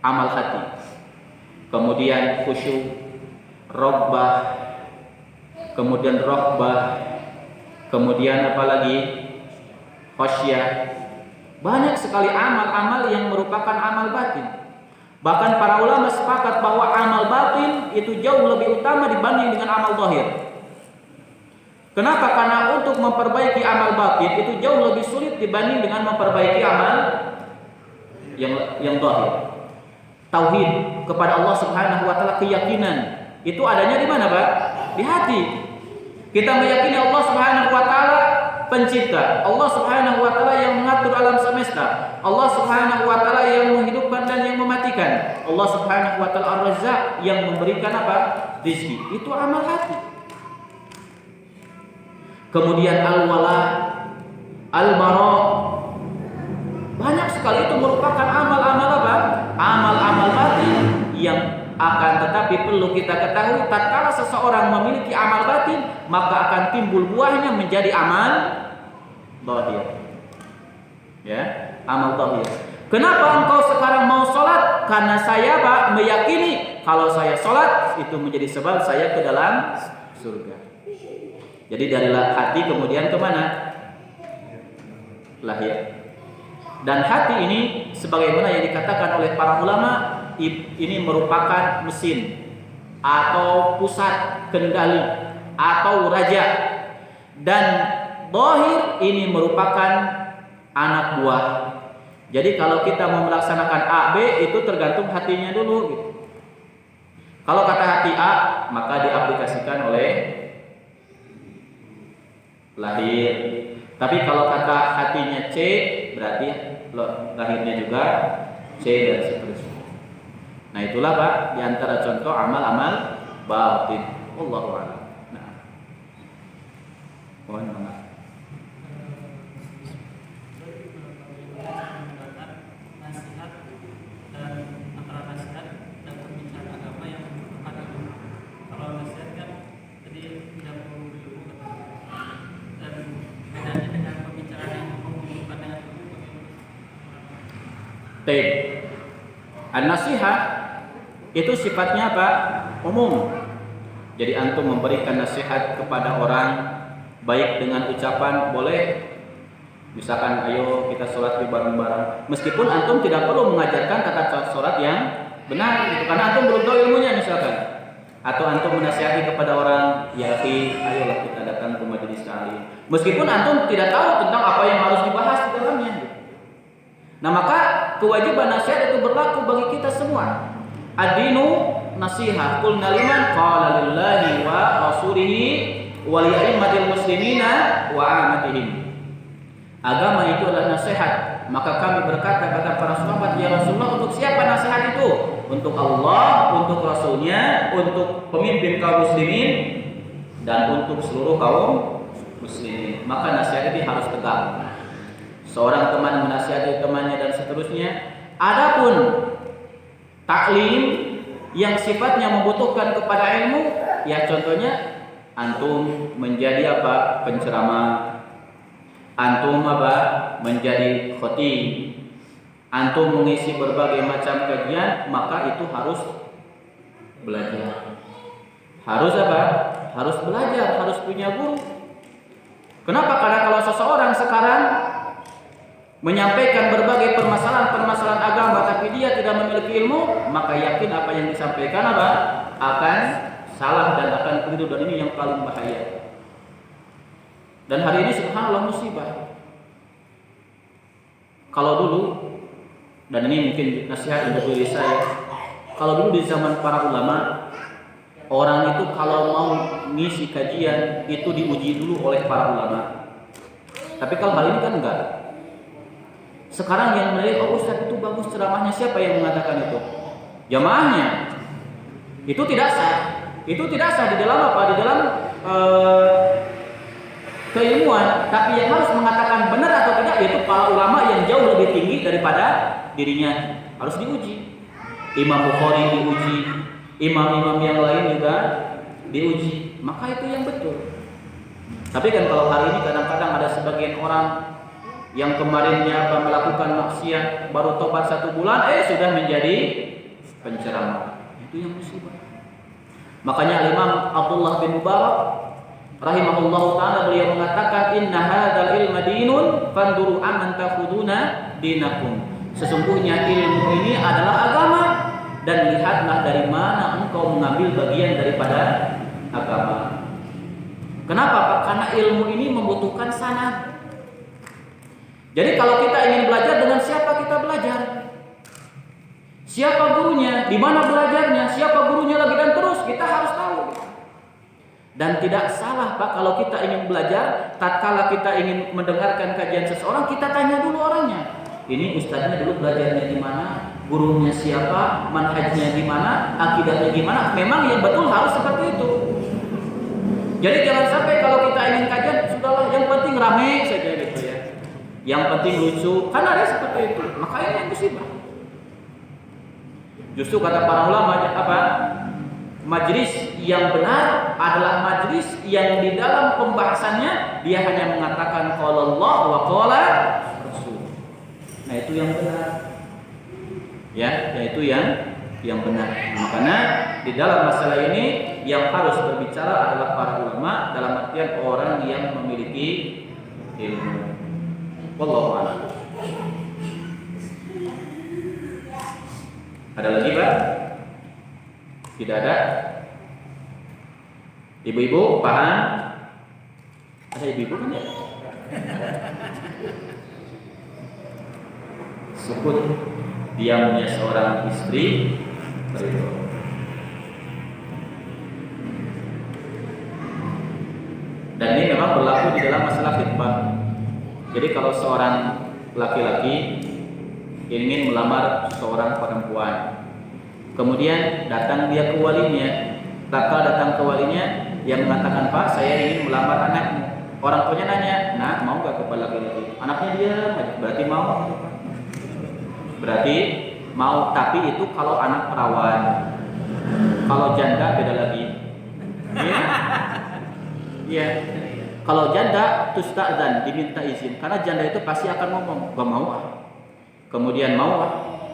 Amal hati. Kemudian khusyuk, robbah, kemudian rohbah, kemudian apa lagi? Khasyah. Banyak sekali amal-amal yang merupakan amal batin. Bahkan para ulama sepakat bahwa amal batin itu jauh lebih utama dibanding dengan amal zahir. Kenapa? Karena untuk memperbaiki amal batin itu jauh lebih sulit dibanding dengan memperbaiki amal yang zahir. Tauhid kepada Allah Subhanahu wa taala, keyakinan itu adanya di mana, Pak? Di hati. Kita meyakini Allah Subhanahu wa taala pencipta, Allah Subhanahu wa taala yang mengatur alam semesta, Allah Subhanahu wa taala yang menghidupkan dan yang mematikan, Allah Subhanahu wa taala Ar-Razzaq yang memberikan apa? Rezeki. Itu amal hati. Kemudian al-wala, al-bara, banyak sekali itu merupakan amal-amal apa? Amal-amal batin yang akan tetapi perlu kita ketahui, tatkala seseorang memiliki amal batin, maka akan timbul buahnya menjadi amal zahir. Ya, amal zahir. Kenapa engkau sekarang mau sholat? Karena saya, Pak, meyakini kalau saya sholat itu menjadi sebab saya ke dalam surga. Jadi dari hati kemudian kemana? Lahir. Dan hati ini sebagaimana yang dikatakan oleh para ulama, ini merupakan mesin atau pusat kendali atau raja, dan zahir ini merupakan anak buah. Jadi kalau kita mau melaksanakan A, B itu tergantung hatinya dulu gitu. Kalau kata hati A, maka diaplikasikan oleh lahir. Tapi kalau kata hatinya C, berarti lahirnya juga C dan seterusnya. Nah itulah, Pak, diantara contoh amal-amal batin. Wallahu a'lam. Nah, mohon maaf. Nasihat dalam Taib. An-nasihat itu sifatnya apa? Umum. Jadi antum memberikan nasihat kepada orang baik dengan ucapan boleh. Misalkan ayo kita sholat bareng-bareng. Meskipun antum tidak perlu mengajarkan tata sholat yang benar gitu. Karena antum belum tahu ilmunya misalkan. Atau antum menasihati kepada orang, ya akhi, ayolah kita datang ke majelis taklim. Meskipun antum tidak tahu tentang apa yang harus dibahas di dalamnya. Nah, maka kewajiban nasihat itu berlaku bagi kita semua. Ad-dinu nasihat. Qulna liman qala lillahi wa rasulihi wa li a'immatil muslimina wa 'ammatihim. Agama itu adalah nasihat. Maka kami berkata kata para sahabat, ya Rasulullah, untuk siapa nasihat itu? Untuk Allah, untuk Rasulnya, untuk pemimpin kaum muslimin, dan untuk seluruh kaum muslimin. Maka nasihat itu harus tegak. Seorang teman menasihati temannya dan seterusnya. Adapun taklim yang sifatnya membutuhkan kepada ilmu, ya contohnya antum menjadi apa? Penceramah. Antum apa? Menjadi khatib. Antum mengisi berbagai macam kajian, maka itu harus belajar. Harus apa? Harus belajar, harus punya guru. Kenapa? Karena kalau seseorang sekarang menyampaikan berbagai permasalahan agama tapi dia tidak memiliki ilmu, maka yakin apa yang disampaikan apa? Akan salah dan akan keliru, dan ini yang paling bahaya. Dan hari ini subhanallah musibah. Kalau dulu, dan ini mungkin nasihat untuk diri saya, kalau dulu di zaman para ulama, orang itu kalau mau ngisi kajian itu diuji dulu oleh para ulama. Tapi kalau hal ini kan enggak. Sekarang yang menilai, oh Ustaz itu bagus ceramahnya, siapa yang mengatakan itu? Jamaahnya. Itu tidak sah. Itu tidak sah di dalam apa? Di dalam keilmuan. Tapi yang harus mengatakan benar atau tidak yaitu para ulama yang jauh lebih tinggi daripada dirinya. Harus diuji. Imam Bukhari diuji, imam-imam yang lain juga diuji. Maka itu yang betul. Tapi kan kalau hari ini kadang-kadang ada sebagian orang yang kemarinnya melakukan maksiat baru tobat 1 bulan, sudah menjadi penceramah. Itu yang musibah. Makanya Imam Abdullah bin Mubarak rahimahullah ta'ala beliau mengatakan, inna hadzal ilma dinun fanduru amman takhuduna dinakum. Sesungguhnya ilmu ini adalah agama, dan lihatlah dari mana engkau mengambil bagian daripada agama. Kenapa Pak? Karena ilmu ini membutuhkan sanad. Jadi kalau kita ingin belajar, dengan siapa kita belajar? Siapa gurunya? Di mana belajarnya? Siapa gurunya lagi? Dan terus kita harus tahu. Dan tidak salah Pak kalau kita ingin belajar, tatkala kita ingin mendengarkan kajian seseorang, kita tanya dulu orangnya. Ini ustaznya dulu belajarnya di mana? Gurunya siapa? Manhajnya di mana? Akidahnya gimana? Memang yang betul harus seperti itu. Jadi jangan sampai kalau kita ingin kajian, sudahlah yang penting rame saja gitu ya. Yang penting lucu, kan ada seperti itu. Makanya yang musibah. Justru kata para ulama apa? Majelis yang benar adalah majelis yang di dalam pembahasannya dia hanya mengatakan qala Allah wa qala Rasul. Nah, itu yang benar. Ya, yaitu yang benar. Makanya di dalam masalah ini yang harus berbicara adalah para ulama, dalam artian orang yang memiliki ilmu. Wallahu a'lam. Ada lagi Pak? Tidak ada? Ibu-ibu paham? Ada ibu-ibu kan ya? Sukut diamnya seorang istri begitu. Dan ini memang berlaku di dalam masalah khitbah. Jadi kalau seorang laki-laki ingin melamar seorang perempuan, kemudian datang dia ke walinya, tatkala datang ke walinya, yang mengatakan, Pak, saya ingin melamar anakmu. Orang tuanya nanya, nah mau gak kepada laki-laki? Anaknya dia, berarti mau. Berarti mau, tapi itu kalau anak perawan. Kalau janda beda lagi. Iya. Iya. Kalau janda tusta'dzan, diminta izin, karena janda itu pasti akan ngomong, gak mau ah. Kemudian mau ah.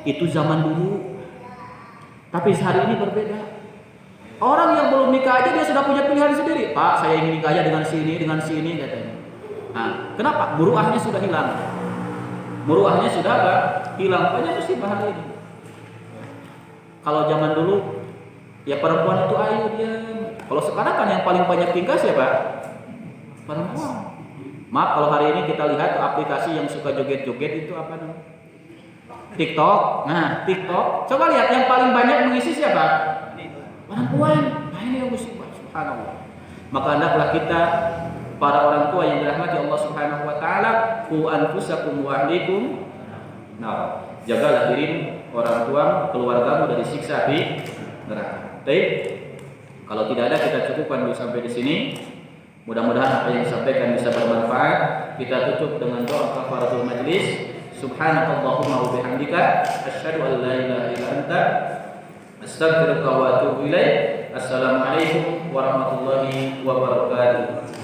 Itu zaman dulu. Tapi hari ini berbeda. Orang yang belum nikah aja dia sudah punya pilihan sendiri. Pak, saya ingin nikah aja dengan sini katanya. Nah, kenapa? Muruahnya sudah hilang. Muruahnya sudah hilang. Banyak musibah hari ini. Kalau zaman dulu ya perempuan itu ayo dia. Kalau sekarang kan yang paling banyak tingkah siapa? Perempuan. Maaf kalau hari ini kita lihat aplikasi yang suka joget-joget itu apa namanya? TikTok. Nah, TikTok. Coba lihat yang paling banyak mengisi siapa? Perempuan. Nah, ini yang musibah. Subhanallah. Maka hendaklah kita para orang tua yang dirahmati Allah Subhanahu wa taala, qu anfusakum wa ahlikum. Nah, jagalah dirimu, orang tua, keluargamu dari siksa api neraka. Baik. Kalau tidak ada kita cukupkan dulu sampai di sini. Mudah-mudahan apa yang disampaikan bisa bermanfaat. Kita tutup dengan doa kafaratul majlis. Subhanakallahumma wa bihamdika asyhadu an la ilaha illa anta astaghfiruka wa atubu ilaik. Assalamualaikum warahmatullahi wabarakatuh.